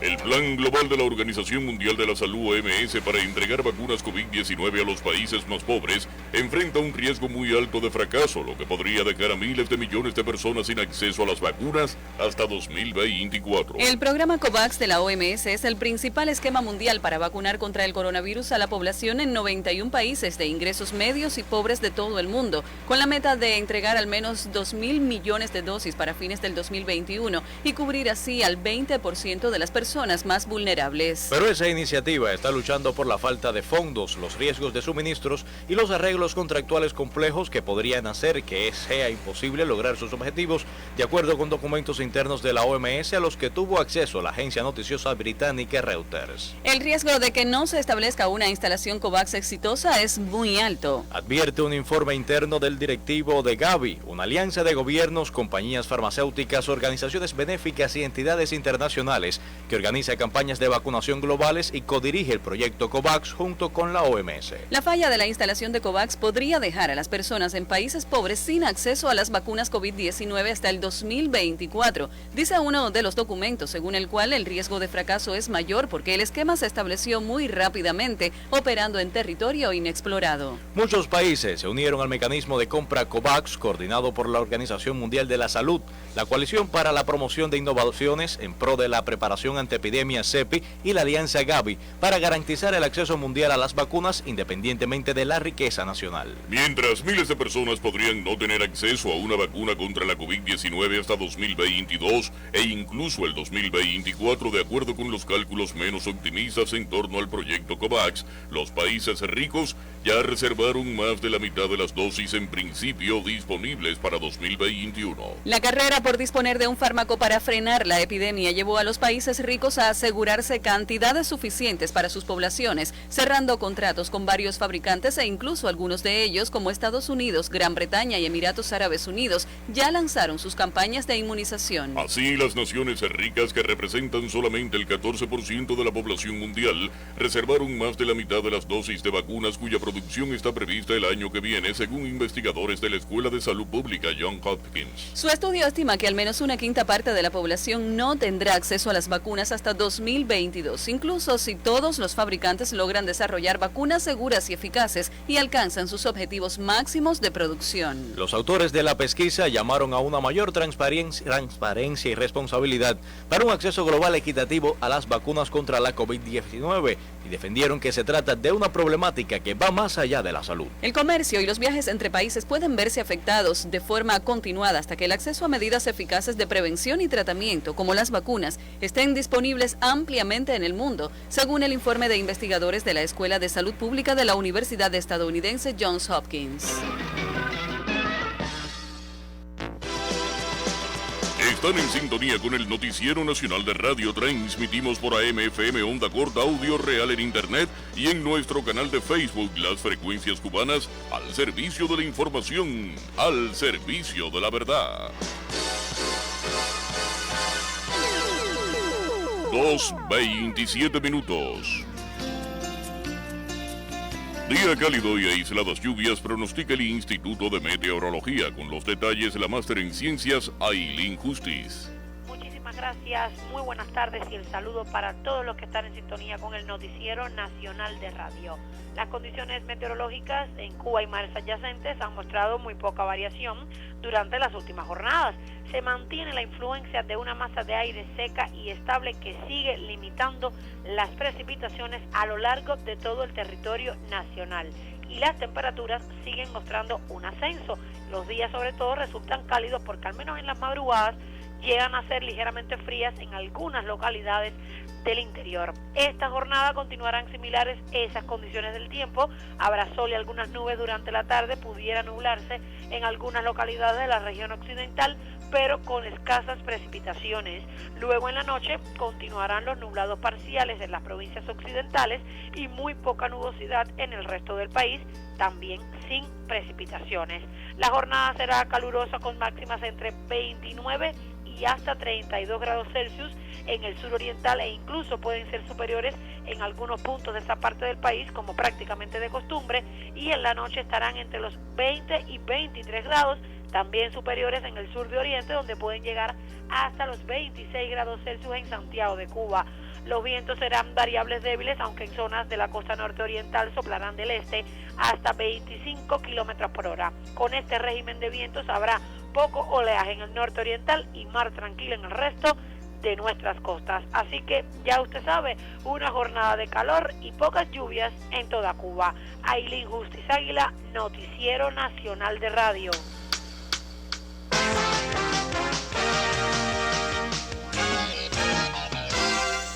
El Plan Global de la Organización Mundial de la Salud, OMS, para entregar vacunas COVID-19 a los países más pobres, enfrenta un riesgo muy alto de fracaso, lo que podría dejar a miles de millones de personas sin acceso a las vacunas hasta 2024. El programa COVAX de la OMS es el principal esquema mundial para vacunar contra el coronavirus a la población en 91 países de ingresos medios y pobres de todo el mundo, con la meta de entregar al menos 2.000 millones de dosis para fines del 2021 y cubrir así al 20% de las personas más vulnerables. Pero esa iniciativa está luchando por la falta de fondos, los riesgos de suministros y los arreglos contractuales complejos que podrían hacer que sea imposible lograr sus objetivos, de acuerdo con documentos internos de la OMS a los que tuvo acceso la agencia noticiosa británica Reuters. El riesgo de que no se establezca una instalación COVAX exitosa es muy alto, advierte un informe interno del directivo de Gavi, una alianza de gobiernos, compañías farmacéuticas, organizaciones benéficas y entidades internacionales que organiza campañas de vacunación globales y codirige el proyecto COVAX junto con la OMS. La falla de la instalación de COVAX podría dejar a las personas en países pobres sin acceso a las vacunas COVID-19 hasta el 2024, dice uno de los documentos, según el cual el riesgo de fracaso es mayor porque el esquema se estableció muy rápidamente, operando en territorio inexplorado. Muchos países se unieron al mecanismo de compra COVAX, coordinado por la Organización Mundial de la Salud, la Coalición para la Promoción de Innovaciones en pro de la preparación ante epidemias CEPI y la Alianza Gavi, para garantizar el acceso mundial a las vacunas independientemente de la riqueza nacional. Mientras miles de personas podrían no tener acceso a una vacuna contra la COVID-19 hasta 2022 e incluso el 2024, de acuerdo con los cálculos menos optimistas en torno al proyecto COVAX, los países ricos ya reservaron más de la mitad de las dosis en principio disponibles para 2021. La carrera por disponer de un fármaco para frenar la epidemia llevó a los países ricos a asegurarse cantidades suficientes para sus poblaciones, cerrando contratos con varios fabricantes e incluso algunos de ellos, como Estados Unidos, Gran Bretaña y Emiratos Árabes Unidos, ya lanzaron sus campañas de inmunización. Así, las naciones ricas, que representan solamente el 14% de la población mundial, reservaron más de la mitad de las dosis de vacunas cuya producción está prevista el año que viene, según investigadores de la Escuela de Salud Pública Johns Hopkins. Su estudio estima que al menos una quinta parte de la población no tendrá acceso a las vacunas hasta 2022, incluso si todos los fabricantes logran desarrollar vacunas seguras y eficaces y alcanzan sus objetivos máximos de producción. Los autores de la pesquisa llamaron a una mayor transparencia y responsabilidad para un acceso global equitativo a las vacunas contra la COVID-19 y defendieron que se trata de una problemática que va más allá de la salud. El comercio y los viajes entre países pueden verse afectados de forma continuada hasta que el acceso a medidas eficaces de prevención y tratamiento, como las vacunas, estén disponibles ampliamente en el mundo, según el informe de investigadores de la Escuela de Salud Pública de la Universidad estadounidense Johns Hopkins. Están en sintonía con el Noticiero Nacional de Radio. Transmitimos por AM/FM, onda corta, audio real en Internet y en nuestro canal de Facebook, Las Frecuencias Cubanas, al servicio de la información, al servicio de la verdad. 2:27 minutos. Día cálido y aisladas lluvias pronostica el Instituto de Meteorología. Con los detalles, la máster en ciencias, Ailín Justiz. Muchísimas gracias, muy buenas tardes y el saludo para todos los que están en sintonía con el Noticiero Nacional de Radio. Las condiciones meteorológicas en Cuba y mares adyacentes han mostrado muy poca variación durante las últimas jornadas. Se mantiene la influencia de una masa de aire seca y estable que sigue limitando las precipitaciones a lo largo de todo el territorio nacional. Y las temperaturas siguen mostrando un ascenso. Los días sobre todo resultan cálidos porque al menos en las madrugadas llegan a ser ligeramente frías en algunas localidades del interior. Esta jornada continuarán similares esas condiciones del tiempo. Habrá sol y algunas nubes durante la tarde, pudiera nublarse en algunas localidades de la región occidental, pero con escasas precipitaciones. Luego en la noche continuarán los nublados parciales en las provincias occidentales y muy poca nubosidad en el resto del país, también sin precipitaciones. La jornada será calurosa con máximas entre 29 y hasta 32 grados Celsius en el sur oriental e incluso pueden ser superiores en algunos puntos de esa parte del país como prácticamente de costumbre, y en la noche estarán entre los 20 y 23 grados, también superiores en el sur de Oriente, donde pueden llegar hasta los 26 grados Celsius en Santiago de Cuba. Los vientos serán variables débiles, aunque en zonas de la costa norte oriental soplarán del este hasta 25 kilómetros por hora. Con este régimen de vientos habrá poco oleaje en el norte oriental y mar tranquilo en el resto de nuestras costas. Así que ya usted sabe, una jornada de calor y pocas lluvias en toda Cuba. Ailín Justiz Águila, Noticiero Nacional de Radio.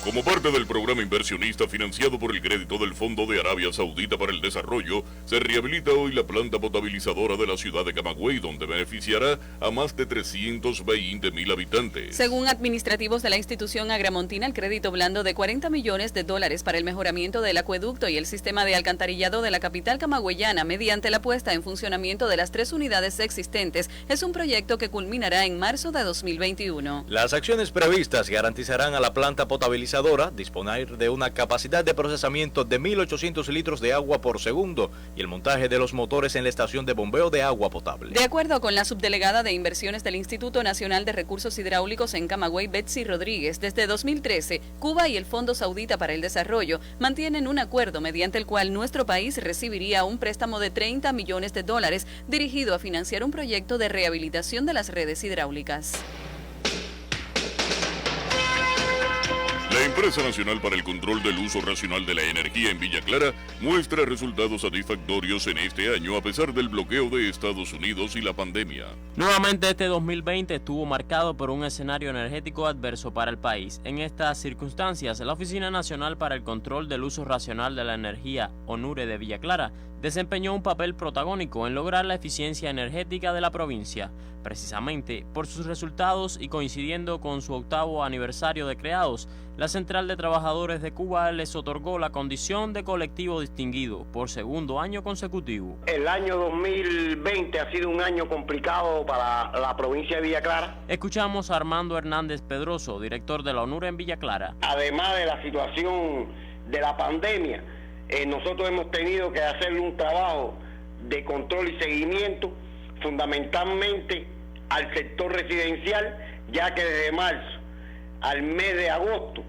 Como parte del programa inversionista financiado por el crédito del Fondo de Arabia Saudita para el Desarrollo, se rehabilita hoy la planta potabilizadora de la ciudad de Camagüey, donde beneficiará a más de 320,000 habitantes. Según administrativos de la institución agramontina, el crédito blando de $40 millones para el mejoramiento del acueducto y el sistema de alcantarillado de la capital camagüeyana mediante la puesta en funcionamiento de las 3 unidades existentes es un proyecto que culminará en marzo de 2021. Las acciones previstas garantizarán a la planta potabilizadora disponer de una capacidad de procesamiento de 1.800 litros de agua por segundo y el montaje de los motores en la estación de bombeo de agua potable. De acuerdo con la subdelegada de inversiones del Instituto Nacional de Recursos Hidráulicos en Camagüey, Betsy Rodríguez, desde 2013, Cuba y el Fondo Saudita para el Desarrollo mantienen un acuerdo mediante el cual nuestro país recibiría un préstamo de $30 millones dirigido a financiar un proyecto de rehabilitación de las redes hidráulicas. La Empresa Nacional para el Control del Uso Racional de la Energía en Villa Clara muestra resultados satisfactorios en este año a pesar del bloqueo de Estados Unidos y la pandemia. Nuevamente este 2020 estuvo marcado por un escenario energético adverso para el país. En estas circunstancias, la Oficina Nacional para el Control del Uso Racional de la Energía, ONURE de Villa Clara, desempeñó un papel protagónico en lograr la eficiencia energética de la provincia. Precisamente por sus resultados y coincidiendo con su 8º aniversario de creados, la Central de Trabajadores de Cuba les otorgó la condición de colectivo distinguido por 2º año consecutivo. El año 2020 ha sido un año complicado para la provincia de Villa Clara. Escuchamos a Armando Hernández Pedroso, director de la ONURE en Villa Clara. Además de la situación de la pandemia, nosotros hemos tenido que hacer un trabajo de control y seguimiento fundamentalmente al sector residencial, ya que desde marzo al mes de agosto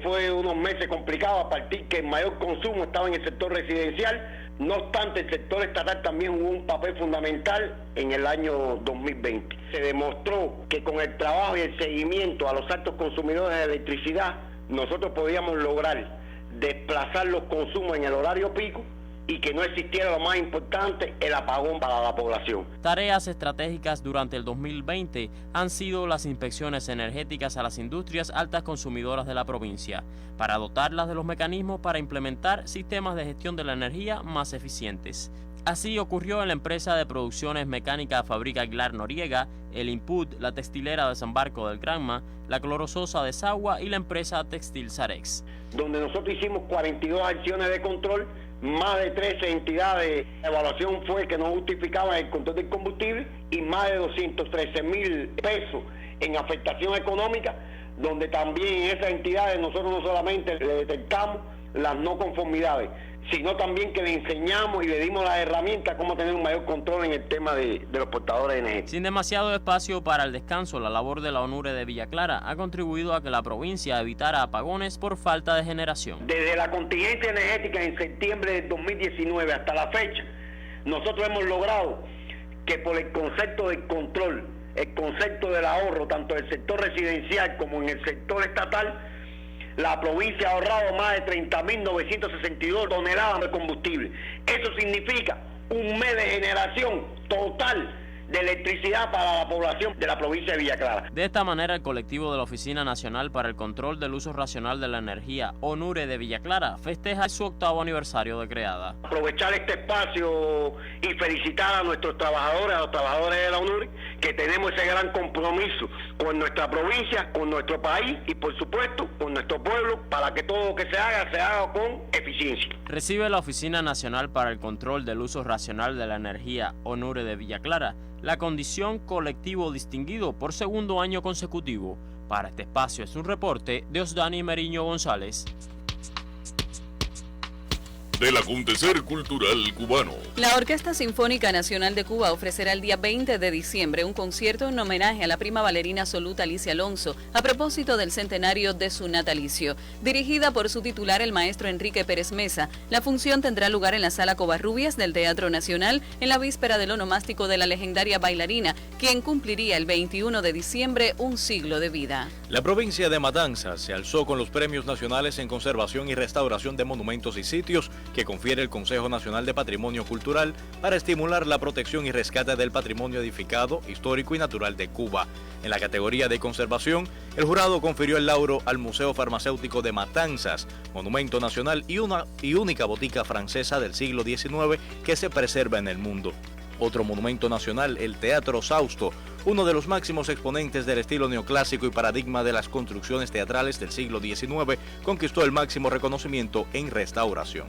fue unos meses complicados a partir que el mayor consumo estaba en el sector residencial. No obstante, el sector estatal también jugó un papel fundamental en el año 2020. Se demostró que con el trabajo y el seguimiento a los altos consumidores de electricidad, nosotros podíamos lograr desplazar los consumos en el horario pico y que no existiera lo más importante, el apagón para la población. Tareas estratégicas durante el 2020 han sido las inspecciones energéticas a las industrias altas consumidoras de la provincia, para dotarlas de los mecanismos para implementar sistemas de gestión de la energía más eficientes. Así ocurrió en la empresa de producciones mecánicas Fábrica Aguilar Noriega, el Input, la textilera de San Barco del Granma, la Clorososa de Sagua y la empresa textil Sarex. Donde nosotros hicimos 42 acciones de control, más de 13 entidades de evaluación fue que no justificaban el control del combustible y más de 213,000 pesos en afectación económica, donde también en esas entidades nosotros no solamente le detectamos las no conformidades, sino también que le enseñamos y le dimos las herramientas cómo tener un mayor control en el tema de los portadores de energía. Sin demasiado espacio para el descanso, la labor de la ONURE de Villa Clara ha contribuido a que la provincia evitara apagones por falta de generación. Desde la contingencia energética en septiembre de 2019 hasta la fecha, nosotros hemos logrado que por el concepto del control, el concepto del ahorro, tanto en el sector residencial como en el sector estatal, la provincia ha ahorrado más de 30.962 toneladas de combustible. Eso significa un mes de generación total de electricidad para la población de la provincia de Villa Clara. De esta manera, el colectivo de la Oficina Nacional para el Control del Uso Racional de la Energía, ONURE de Villa Clara, festeja su 8º aniversario de creada. Aprovechar este espacio y felicitar a nuestros trabajadores, a los trabajadores de la ONURE, que tenemos ese gran compromiso con nuestra provincia, con nuestro país y por supuesto con nuestro pueblo, para que todo lo que se haga con eficiencia. Recibe la Oficina Nacional para el Control del Uso Racional de la Energía, ONURE de Villa Clara, la condición colectivo distinguido por 2º año consecutivo. Para este espacio es un reporte de Osdani Meriño González. Del acontecer cultural cubano. La Orquesta Sinfónica Nacional de Cuba ofrecerá el día 20 de diciembre un concierto en homenaje a la prima bailarina absoluta Alicia Alonso, a propósito del centenario de su natalicio. Dirigida por su titular, el maestro Enrique Pérez Mesa, la función tendrá lugar en la Sala Covarrubias del Teatro Nacional en la víspera del onomástico de la legendaria bailarina, quien cumpliría el 21 de diciembre un siglo de vida. La provincia de Matanzas se alzó con los premios nacionales en conservación y restauración de monumentos y sitios que confiere el Consejo Nacional de Patrimonio Cultural para estimular la protección y rescate del patrimonio edificado, histórico y natural de Cuba. En la categoría de conservación, el jurado confirió el lauro al Museo Farmacéutico de Matanzas, monumento nacional y única botica francesa del siglo XIX que se preserva en el mundo. Otro monumento nacional, el Teatro Sausto, uno de los máximos exponentes del estilo neoclásico y paradigma de las construcciones teatrales del siglo XIX, conquistó el máximo reconocimiento en restauración.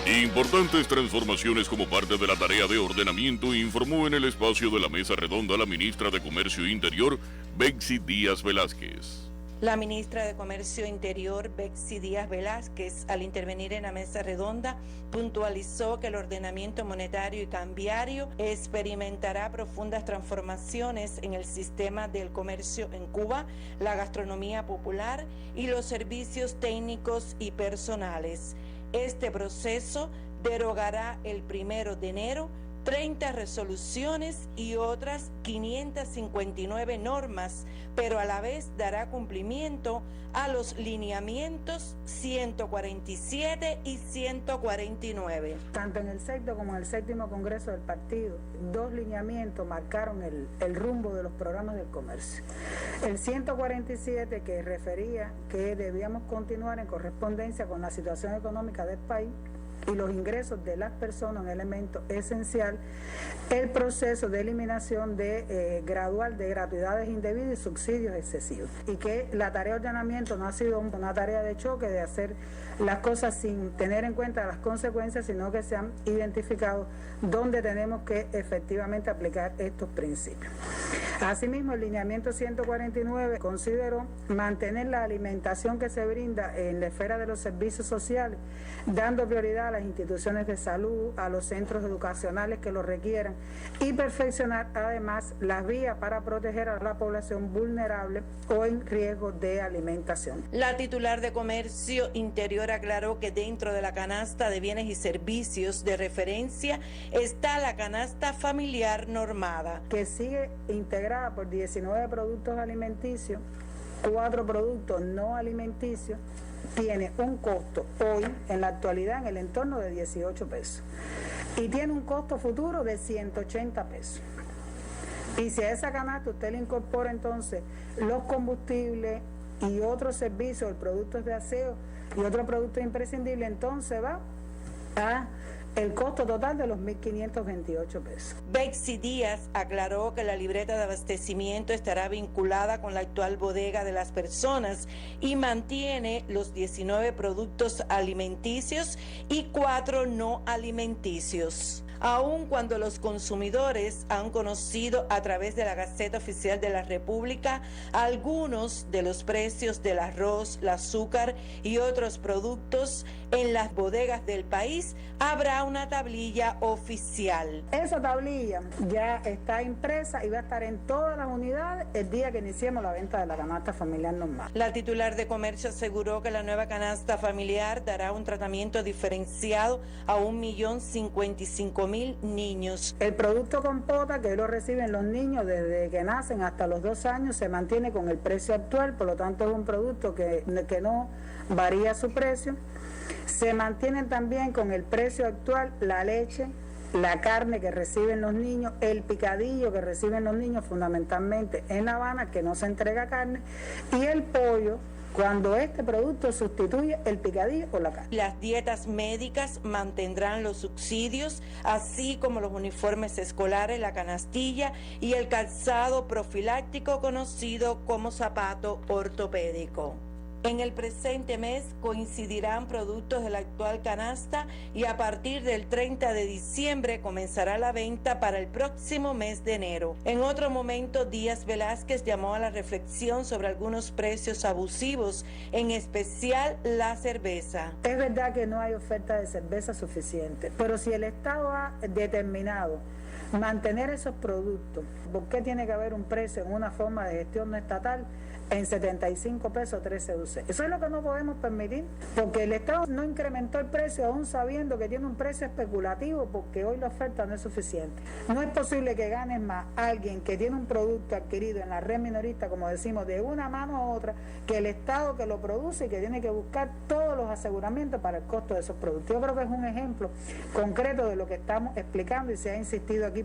Importantes transformaciones como parte de la tarea de ordenamiento, informó en el espacio de la mesa redonda la ministra de Comercio Interior, Betsy Díaz Velázquez. La ministra de Comercio Interior, Betsy Díaz Velázquez, al intervenir en la mesa redonda, puntualizó que el ordenamiento monetario y cambiario experimentará profundas transformaciones en el sistema del comercio en Cuba, la gastronomía popular y los servicios técnicos y personales. Este proceso derogará el 1 de enero 30 resoluciones y otras 559 normas, pero a la vez dará cumplimiento a los lineamientos 147 y 149. Tanto en el sexto como en el 7º Congreso del Partido, 2 lineamientos marcaron el rumbo de los programas del comercio. El 147, que refería que debíamos continuar en correspondencia con la situación económica del país y los ingresos de las personas, un elemento esencial, el proceso de eliminación gradual de gratuidades indebidas y subsidios excesivos. Y que la tarea de ordenamiento no ha sido una tarea de choque, de hacer las cosas sin tener en cuenta las consecuencias, sino que se han identificado dónde tenemos que efectivamente aplicar estos principios. Asimismo, el lineamiento 149 consideró mantener la alimentación que se brinda en la esfera de los servicios sociales, dando prioridad a las instituciones de salud, a los centros educacionales que lo requieran, y perfeccionar además las vías para proteger a la población vulnerable o en riesgo de alimentación. La titular de Comercio Interior aclaró que dentro de la canasta de bienes y servicios de referencia está la canasta familiar normada, que sigue integrada por 19 productos alimenticios, 4 productos no alimenticios. Tiene un costo hoy, en la actualidad, en el entorno de 18 pesos. Y tiene un costo futuro de 180 pesos. Y si a esa canasta usted le incorpora entonces los combustibles y otros servicios, productos de aseo y otros productos imprescindibles, entonces va a el costo total de los 1.528 pesos. Betsy Díaz aclaró que la libreta de abastecimiento estará vinculada con la actual bodega de las personas y mantiene los 19 productos alimenticios y 4 no alimenticios. Aun cuando los consumidores han conocido a través de la Gaceta Oficial de la República algunos de los precios del arroz, el azúcar y otros productos en las bodegas del país, habrá una tablilla oficial. Esa tablilla ya está impresa y va a estar en todas las unidades el día que iniciemos la venta de la canasta familiar normal. La titular de Comercio aseguró que la nueva canasta familiar dará un tratamiento diferenciado a 1.055.000 niños. El producto compota que lo reciben los niños desde que nacen hasta los 2 años se mantiene con el precio actual, por lo tanto es un producto que no varía su precio. Se mantienen también con el precio actual la leche, la carne que reciben los niños, el picadillo que reciben los niños fundamentalmente en La Habana, que no se entrega carne, y el pollo, cuando este producto sustituye el picadillo por la carne. Las dietas médicas mantendrán los subsidios, así como los uniformes escolares, la canastilla y el calzado profiláctico conocido como zapato ortopédico. En el presente mes coincidirán productos de la actual canasta y a partir del 30 de diciembre comenzará la venta para el próximo mes de enero. En otro momento, Díaz Velázquez llamó a la reflexión sobre algunos precios abusivos, en especial la cerveza. Es verdad que no hay oferta de cerveza suficiente, pero si el Estado ha determinado mantener esos productos, ¿por qué tiene que haber un precio en una forma de gestión no estatal en 75 pesos 13 UC? Eso es lo que no podemos permitir, porque el Estado no incrementó el precio aún sabiendo que tiene un precio especulativo, porque hoy la oferta no es suficiente. No es posible que gane más alguien que tiene un producto adquirido en la red minorista, como decimos, de una mano a otra, que el Estado que lo produce y que tiene que buscar todos los aseguramientos para el costo de esos productos. Yo creo que es un ejemplo concreto de lo que estamos explicando y se ha insistido aquí,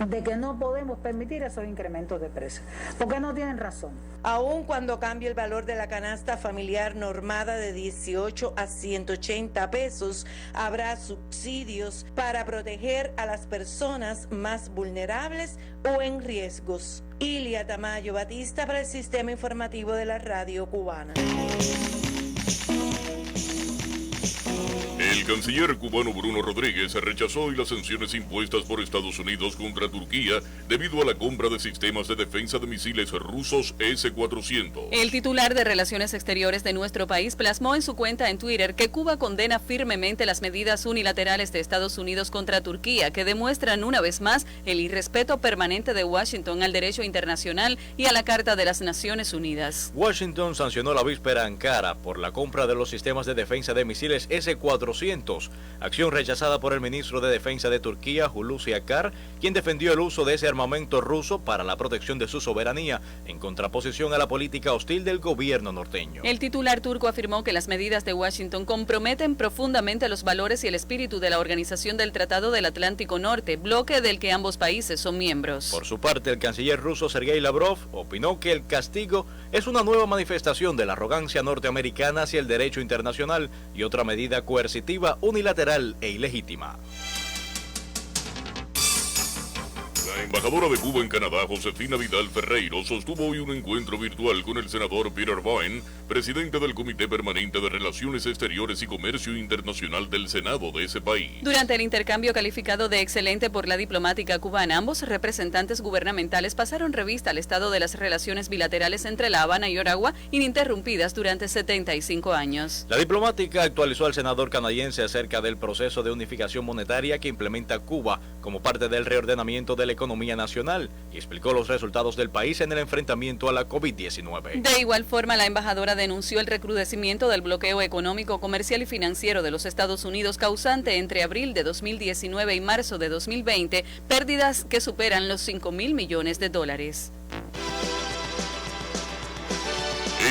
de que no podemos permitir esos incrementos de precios, porque no tienen razón. Aun cuando cambie el valor de la canasta familiar normada de 18 a 180 pesos, habrá subsidios para proteger a las personas más vulnerables o en riesgos. Ilia Tamayo Batista para el Sistema Informativo de la Radio Cubana. El canciller cubano Bruno Rodríguez rechazó hoy las sanciones impuestas por Estados Unidos contra Turquía debido a la compra de sistemas de defensa de misiles rusos S-400. El titular de Relaciones Exteriores de nuestro país plasmó en su cuenta en Twitter que Cuba condena firmemente las medidas unilaterales de Estados Unidos contra Turquía, que demuestran una vez más el irrespeto permanente de Washington al derecho internacional y a la Carta de las Naciones Unidas. Washington sancionó la víspera a Ankara por la compra de los sistemas de defensa de misiles S-400, acción rechazada por el ministro de Defensa de Turquía, Hulusi Akar, quien defendió el uso de ese armamento ruso para la protección de su soberanía, en contraposición a la política hostil del gobierno norteño. El titular turco afirmó que las medidas de Washington comprometen profundamente los valores y el espíritu de la Organización del Tratado del Atlántico Norte, bloque del que ambos países son miembros. Por su parte, el canciller ruso Sergei Lavrov opinó que el castigo es una nueva manifestación de la arrogancia norteamericana hacia el derecho internacional y otra medida coercitiva, unilateral e ilegítima. La embajadora de Cuba en Canadá, Josefina Vidal Ferreiro, sostuvo hoy un encuentro virtual con el senador Peter Bowen, presidente del Comité Permanente de Relaciones Exteriores y Comercio Internacional del Senado de ese país. Durante el intercambio calificado de excelente por la diplomática cubana, ambos representantes gubernamentales pasaron revista al estado de las relaciones bilaterales entre La Habana y Oragua, ininterrumpidas durante 75 años. La diplomática actualizó al senador canadiense acerca del proceso de unificación monetaria que implementa Cuba como parte del reordenamiento de la economía nacional y explicó los resultados del país en el enfrentamiento a la COVID-19. De igual forma, la embajadora denunció el recrudecimiento del bloqueo económico, comercial y financiero de los Estados Unidos causante entre abril de 2019 y marzo de 2020 pérdidas que superan los $5.000 millones.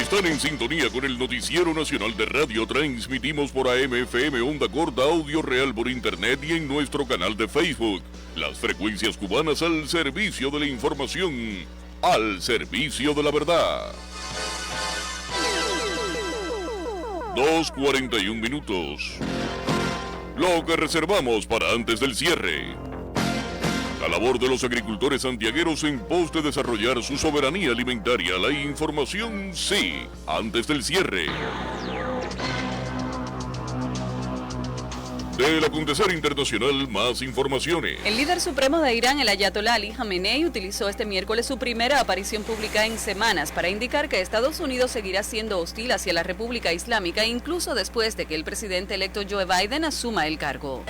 Están en sintonía con el Noticiero Nacional de Radio. Transmitimos por AM/FM Onda Corta, audio real por internet y en nuestro canal de Facebook. Las frecuencias cubanas al servicio de la información, al servicio de la verdad. 2:41. Lo que reservamos para antes del cierre. La labor de los agricultores santiagueros en pos de desarrollar su soberanía alimentaria. La información sí, antes del cierre. Del acontecer internacional, más informaciones. El líder supremo de Irán, el ayatolá Ali Jamenei, utilizó este miércoles su primera aparición pública en semanas para indicar que Estados Unidos seguirá siendo hostil hacia la República Islámica, incluso después de que el presidente electo Joe Biden asuma el cargo.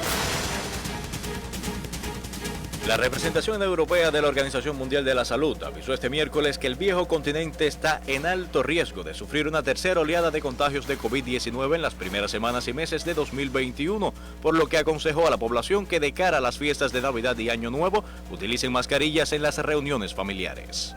La representación europea de la Organización Mundial de la Salud avisó este miércoles que el viejo continente está en alto riesgo de sufrir una tercera oleada de contagios de COVID-19 en las primeras semanas y meses de 2021, por lo que aconsejó a la población que de cara a las fiestas de Navidad y Año Nuevo utilicen mascarillas en las reuniones familiares.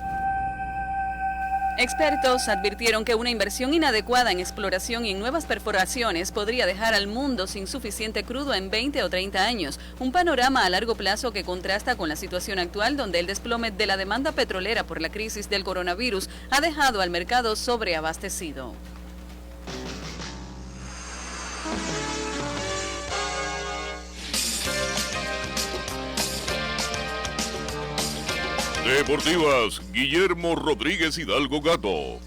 Expertos advirtieron que una inversión inadecuada en exploración y en nuevas perforaciones podría dejar al mundo sin suficiente crudo en 20 o 30 años, un panorama a largo plazo que contrasta con la situación actual donde el desplome de la demanda petrolera por la crisis del coronavirus ha dejado al mercado sobreabastecido. Deportivas, Guillermo Rodríguez Hidalgo Gato.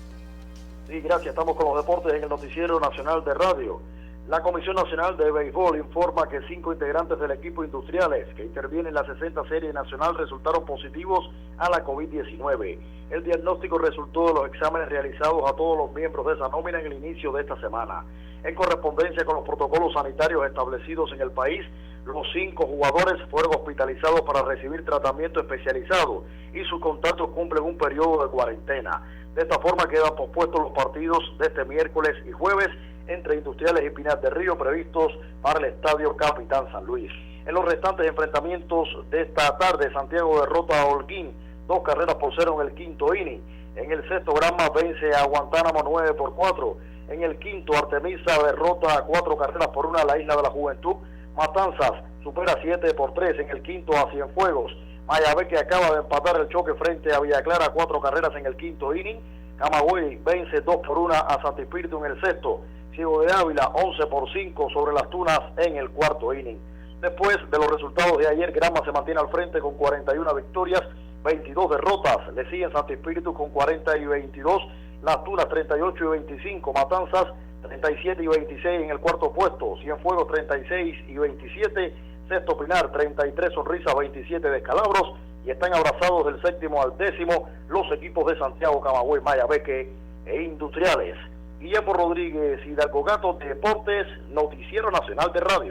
Sí, gracias. Estamos con los deportes en el Noticiero Nacional de Radio. La Comisión Nacional de Béisbol informa que 5 integrantes del equipo Industriales que intervienen en la 60 Serie Nacional resultaron positivos a la COVID-19. El diagnóstico resultó de los exámenes realizados a todos los miembros de esa nómina en el inicio de esta semana. En correspondencia con los protocolos sanitarios establecidos en el país, los 5 jugadores fueron hospitalizados para recibir tratamiento especializado y sus contactos cumplen un periodo de cuarentena. De esta forma quedan pospuestos los partidos de este miércoles y jueves entre Industriales y Pinar del Río previstos para el Estadio Capitán San Luis. En los restantes enfrentamientos de esta tarde, Santiago derrota a Holguín 2 carreras por 0 en el quinto inning. En el sexto, Granma vence a Guantánamo 9-4. En el quinto, Artemisa derrota a 4 carreras por 1 a la Isla de la Juventud. Matanzas supera 7-3 en el quinto a Cienfuegos. Mayagüez, que acaba de empatar el choque frente a Villa Clara, 4 carreras en el quinto inning. Camagüey vence 2-1 a Santo Espíritu en el sexto. Ciego de Ávila 11-5 sobre las Tunas en el cuarto inning. Después de los resultados de ayer, Granma se mantiene al frente con 41 victorias, 22 derrotas. Le siguen Santo Espíritu con 40 y 22, las Tunas 38 y 25, Matanzas 37 y 26 en el cuarto puesto, Cienfuegos 36 y 27, sexto Pinar 33, Sonrisas 27 Descalabros, y están abrazados del séptimo al décimo los equipos de Santiago, Camagüey, Mayabeque e Industriales. Guillermo Rodríguez Hidalgo Gato, Deportes, Noticiero Nacional de Radio.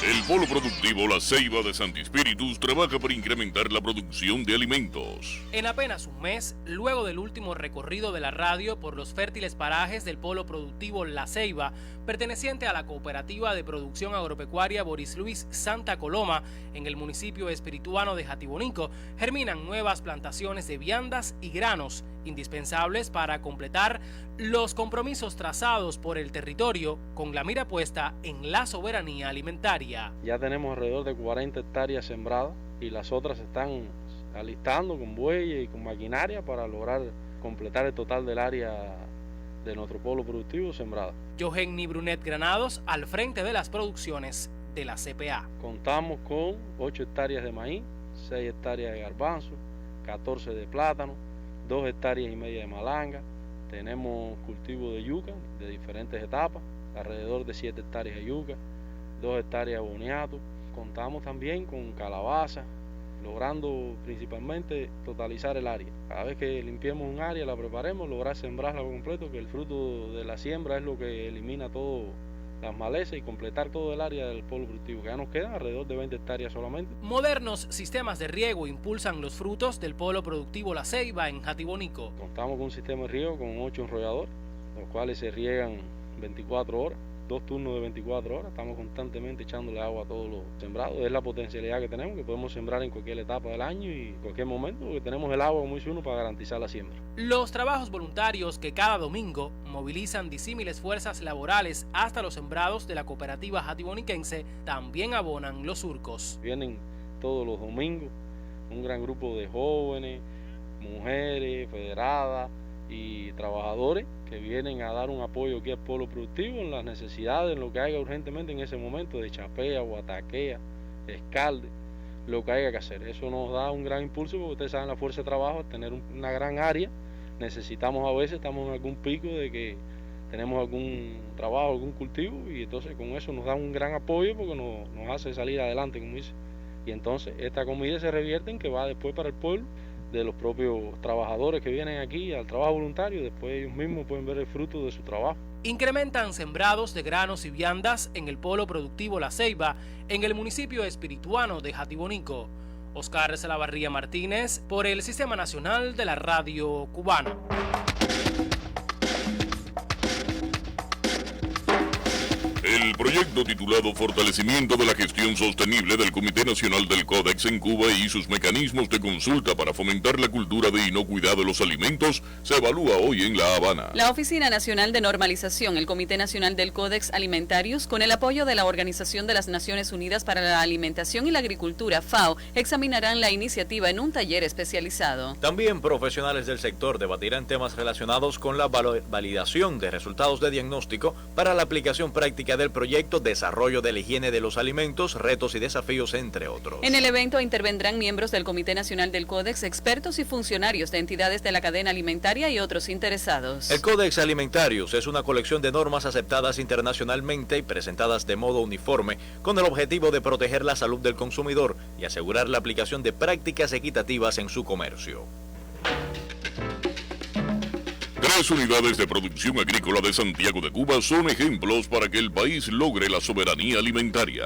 El Polo Productivo La Ceiba de Santi Espíritus trabaja para incrementar la producción de alimentos. En apenas un mes, luego del último recorrido de la radio por los fértiles parajes del Polo Productivo La Ceiba, perteneciente a la Cooperativa de Producción Agropecuaria Boris Luis Santa Coloma, en el municipio espirituano de Jatibonico, germinan nuevas plantaciones de viandas y granos, indispensables para completar los compromisos trazados por el territorio con la mira puesta en la soberanía alimentaria. Ya tenemos alrededor de 40 hectáreas sembradas y las otras se están alistando con bueyes y con maquinaria para lograr completar el total del área de nuestro polo productivo sembrada. Johenny Brunet Granados al frente de las producciones de la CPA. Contamos con 8 hectáreas de maíz, 6 hectáreas de garbanzo, 14 de plátano, 2 hectáreas y media de malanga. Tenemos cultivo de yuca de diferentes etapas, alrededor de 7 hectáreas de yuca, 2 hectáreas de boniato. Contamos también con calabaza, logrando principalmente totalizar el área. Cada vez que limpiemos un área, la preparemos, lograr sembrarla por completo, que el fruto de la siembra es lo que elimina todo las malezas y completar todo el área del polo productivo, que ya nos quedan alrededor de 20 hectáreas solamente. Modernos sistemas de riego impulsan los frutos del polo productivo La Ceiba en Jatibonico. Contamos con un sistema de riego con 8 enrolladores, los cuales se riegan 24 horas, 2 turnos de 24 horas. Estamos constantemente echándole agua a todos los sembrados. Es la potencialidad que tenemos, que podemos sembrar en cualquier etapa del año y en cualquier momento, porque tenemos el agua, como dice uno, para garantizar la siembra. Los trabajos voluntarios que cada domingo movilizan disímiles fuerzas laborales hasta los sembrados de la cooperativa jatiboniquense también abonan los surcos. Vienen todos los domingos un gran grupo de jóvenes, mujeres, federadas, y trabajadores que vienen a dar un apoyo aquí al pueblo productivo en las necesidades, en lo que haya urgentemente en ese momento de chapea, guataquea, escalde, lo que haya que hacer. Eso nos da un gran impulso porque ustedes saben la fuerza de trabajo, al tener una gran área, necesitamos a veces, estamos en algún pico de que tenemos algún trabajo, algún cultivo y entonces con eso nos da un gran apoyo porque nos hace salir adelante, como dice. Y entonces esta comida se revierte en que va después para el pueblo de los propios trabajadores que vienen aquí al trabajo voluntario, después ellos mismos pueden ver el fruto de su trabajo. Incrementan sembrados de granos y viandas en el polo productivo La Ceiba, en el municipio espirituano de Jatibonico. Oscar Salavarría Martínez, por el Sistema Nacional de la Radio Cubana. El proyecto titulado Fortalecimiento de la Gestión Sostenible del Comité Nacional del Códex en Cuba y sus mecanismos de consulta para fomentar la cultura de inocuidad de los alimentos se evalúa hoy en La Habana. La Oficina Nacional de Normalización, el Comité Nacional del Códex Alimentarius, con el apoyo de la Organización de las Naciones Unidas para la Alimentación y la Agricultura, FAO, examinarán la iniciativa en un taller especializado. También profesionales del sector debatirán temas relacionados con la validación de resultados de diagnóstico para la aplicación práctica del proyecto Desarrollo de la Higiene de los Alimentos, Retos y Desafíos, entre otros. En el evento intervendrán miembros del Comité Nacional del Códex, expertos y funcionarios de entidades de la cadena alimentaria y otros interesados. El Códex Alimentarius es una colección de normas aceptadas internacionalmente y presentadas de modo uniforme con el objetivo de proteger la salud del consumidor y asegurar la aplicación de prácticas equitativas en su comercio. 3 unidades de producción agrícola de Santiago de Cuba son ejemplos para que el país logre la soberanía alimentaria.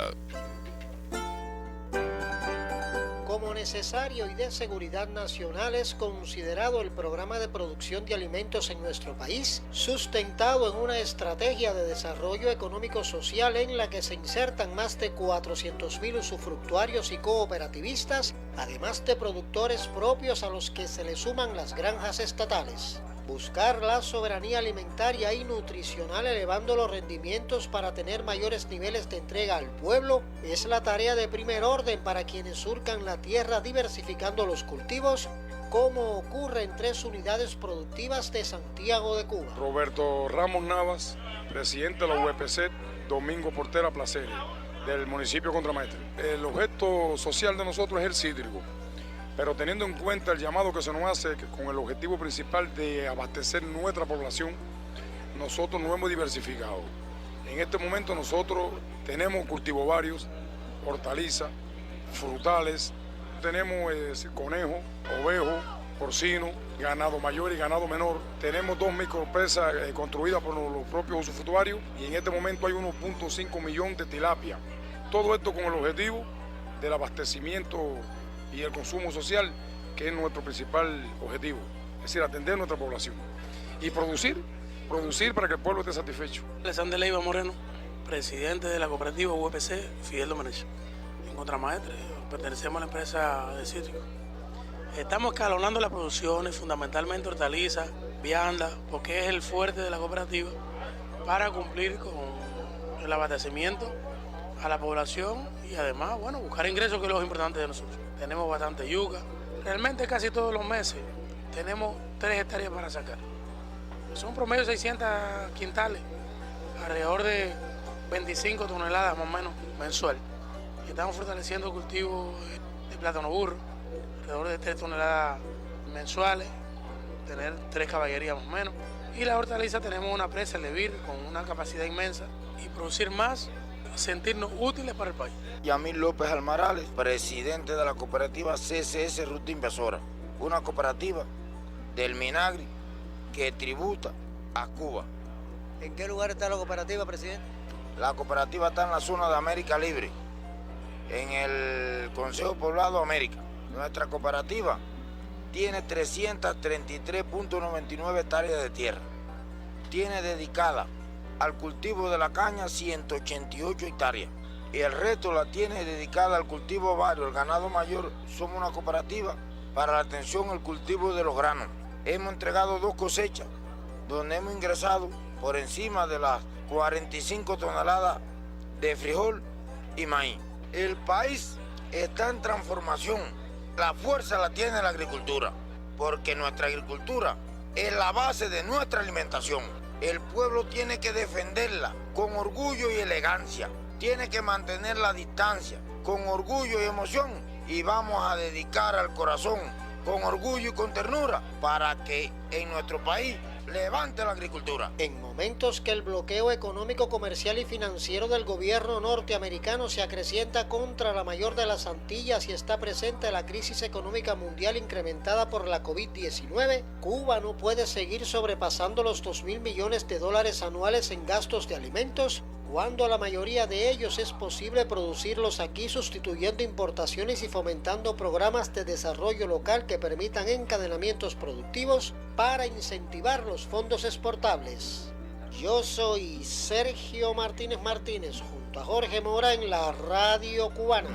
Como necesario y de seguridad nacional es considerado el programa de producción de alimentos en nuestro país, sustentado en una estrategia de desarrollo económico-social en la que se insertan más de 400.000 usufructuarios y cooperativistas, además de productores propios a los que se le suman las granjas estatales. Buscar la soberanía alimentaria y nutricional elevando los rendimientos para tener mayores niveles de entrega al pueblo es la tarea de primer orden para quienes surcan la tierra diversificando los cultivos, como ocurre en 3 unidades productivas de Santiago de Cuba. Roberto Ramos Navas, presidente de la UEPC, Domingo Portera Placeres, del municipio Contramaestre. El objeto social de nosotros es el cítrico. Pero teniendo en cuenta el llamado que se nos hace con el objetivo principal de abastecer nuestra población, nosotros nos hemos diversificado. En este momento nosotros tenemos cultivos varios, hortalizas, frutales, tenemos conejo, ovejo, porcino, ganado mayor y ganado menor. Tenemos 2 micropresas construidas por los propios usufructuarios y en este momento hay 1.5 millones de tilapia. Todo esto con el objetivo del abastecimiento y el consumo social, que es nuestro principal objetivo, es decir, atender a nuestra población y producir para que el pueblo esté satisfecho. Alexander Leiva Moreno, presidente de la cooperativa UEPC Fidel Domenech, en Contramaestre, pertenecemos a la empresa de cítricos. Estamos escalonando las producciones, fundamentalmente hortalizas, viandas, porque es el fuerte de la cooperativa, para cumplir con el abastecimiento a la población y además, bueno, buscar ingresos, que es lo importante de nosotros. Tenemos bastante yuca. Realmente casi todos los meses tenemos 3 hectáreas para sacar. Son promedio 600 quintales, alrededor de 25 toneladas más o menos mensual. Y estamos fortaleciendo el cultivo de plátano burro, alrededor de 3 toneladas mensuales, tener 3 caballerías más o menos. Y la hortaliza tenemos una presa Levir con una capacidad inmensa y producir más, sentirnos útiles para el país. Yamil López Almarales, presidente de la cooperativa CCS Ruta Invasora, una cooperativa del Minagri que tributa a Cuba. ¿En qué lugar está la cooperativa, presidente? La cooperativa está en la zona de América Libre, en el Consejo Poblado América. Nuestra cooperativa tiene 333.99 hectáreas de tierra. Tiene dedicada al cultivo de la caña 188 hectáreas y el resto la tiene dedicada al cultivo vario, el ganado mayor. Somos una cooperativa para la atención al cultivo de los granos. Hemos entregado 2 cosechas donde hemos ingresado por encima de las 45 toneladas de frijol y maíz. El país está en transformación. La fuerza la tiene la agricultura, porque nuestra agricultura es la base de nuestra alimentación. El pueblo tiene que defenderla con orgullo y elegancia. Tiene que mantener la distancia con orgullo y emoción. Y vamos a dedicar al corazón con orgullo y con ternura para que en nuestro país levante la agricultura. En momentos que el bloqueo económico, comercial y financiero del gobierno norteamericano se acrecienta contra la mayor de las Antillas y está presente la crisis económica mundial incrementada por la COVID-19, Cuba no puede seguir sobrepasando los $2.000 millones anuales en gastos de alimentos, cuando la mayoría de ellos es posible producirlos aquí, sustituyendo importaciones y fomentando programas de desarrollo local que permitan encadenamientos productivos para incentivar los fondos exportables. Yo soy Sergio Martínez Martínez, junto a Jorge Mora en la Radio Cubana.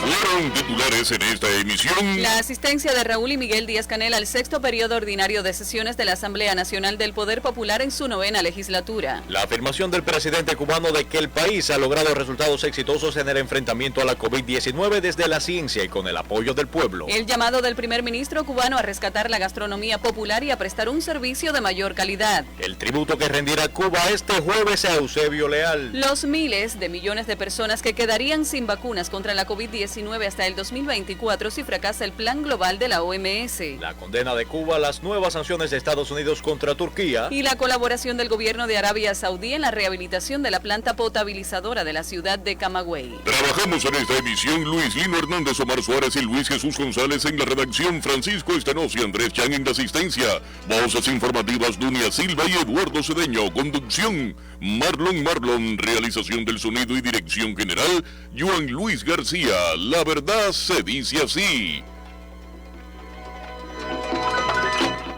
Fueron titulares en esta emisión. La asistencia de Raúl y Miguel Díaz-Canel al 6º periodo ordinario de sesiones de la Asamblea Nacional del Poder Popular en su 9ª legislatura. La afirmación del presidente cubano de que el país ha logrado resultados exitosos en el enfrentamiento a la COVID-19 desde la ciencia y con el apoyo del pueblo. El llamado del primer ministro cubano a rescatar la gastronomía popular y a prestar un servicio de mayor calidad. El tributo que rendirá Cuba este jueves a Eusebio Leal. Los miles de millones de personas que quedarían sin vacunas contra la COVID-19 hasta el 2024 si fracasa el plan global de la OMS. La condena de Cuba a las nuevas sanciones de Estados Unidos contra Turquía. Y la colaboración del gobierno de Arabia Saudí en la rehabilitación de la planta potabilizadora de la ciudad de Camagüey. Trabajamos en esta emisión Luis Lino Hernández, Omar Suárez y Luis Jesús González en la redacción, Francisco Estanos y Andrés Chan en la asistencia. Voces informativas Dunia Silva y Eduardo Cedeño. Conducción Marlon. Realización del sonido y dirección general Joan Luis García. La verdad se dice así.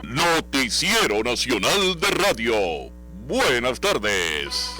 Noticiero Nacional de Radio. Buenas tardes.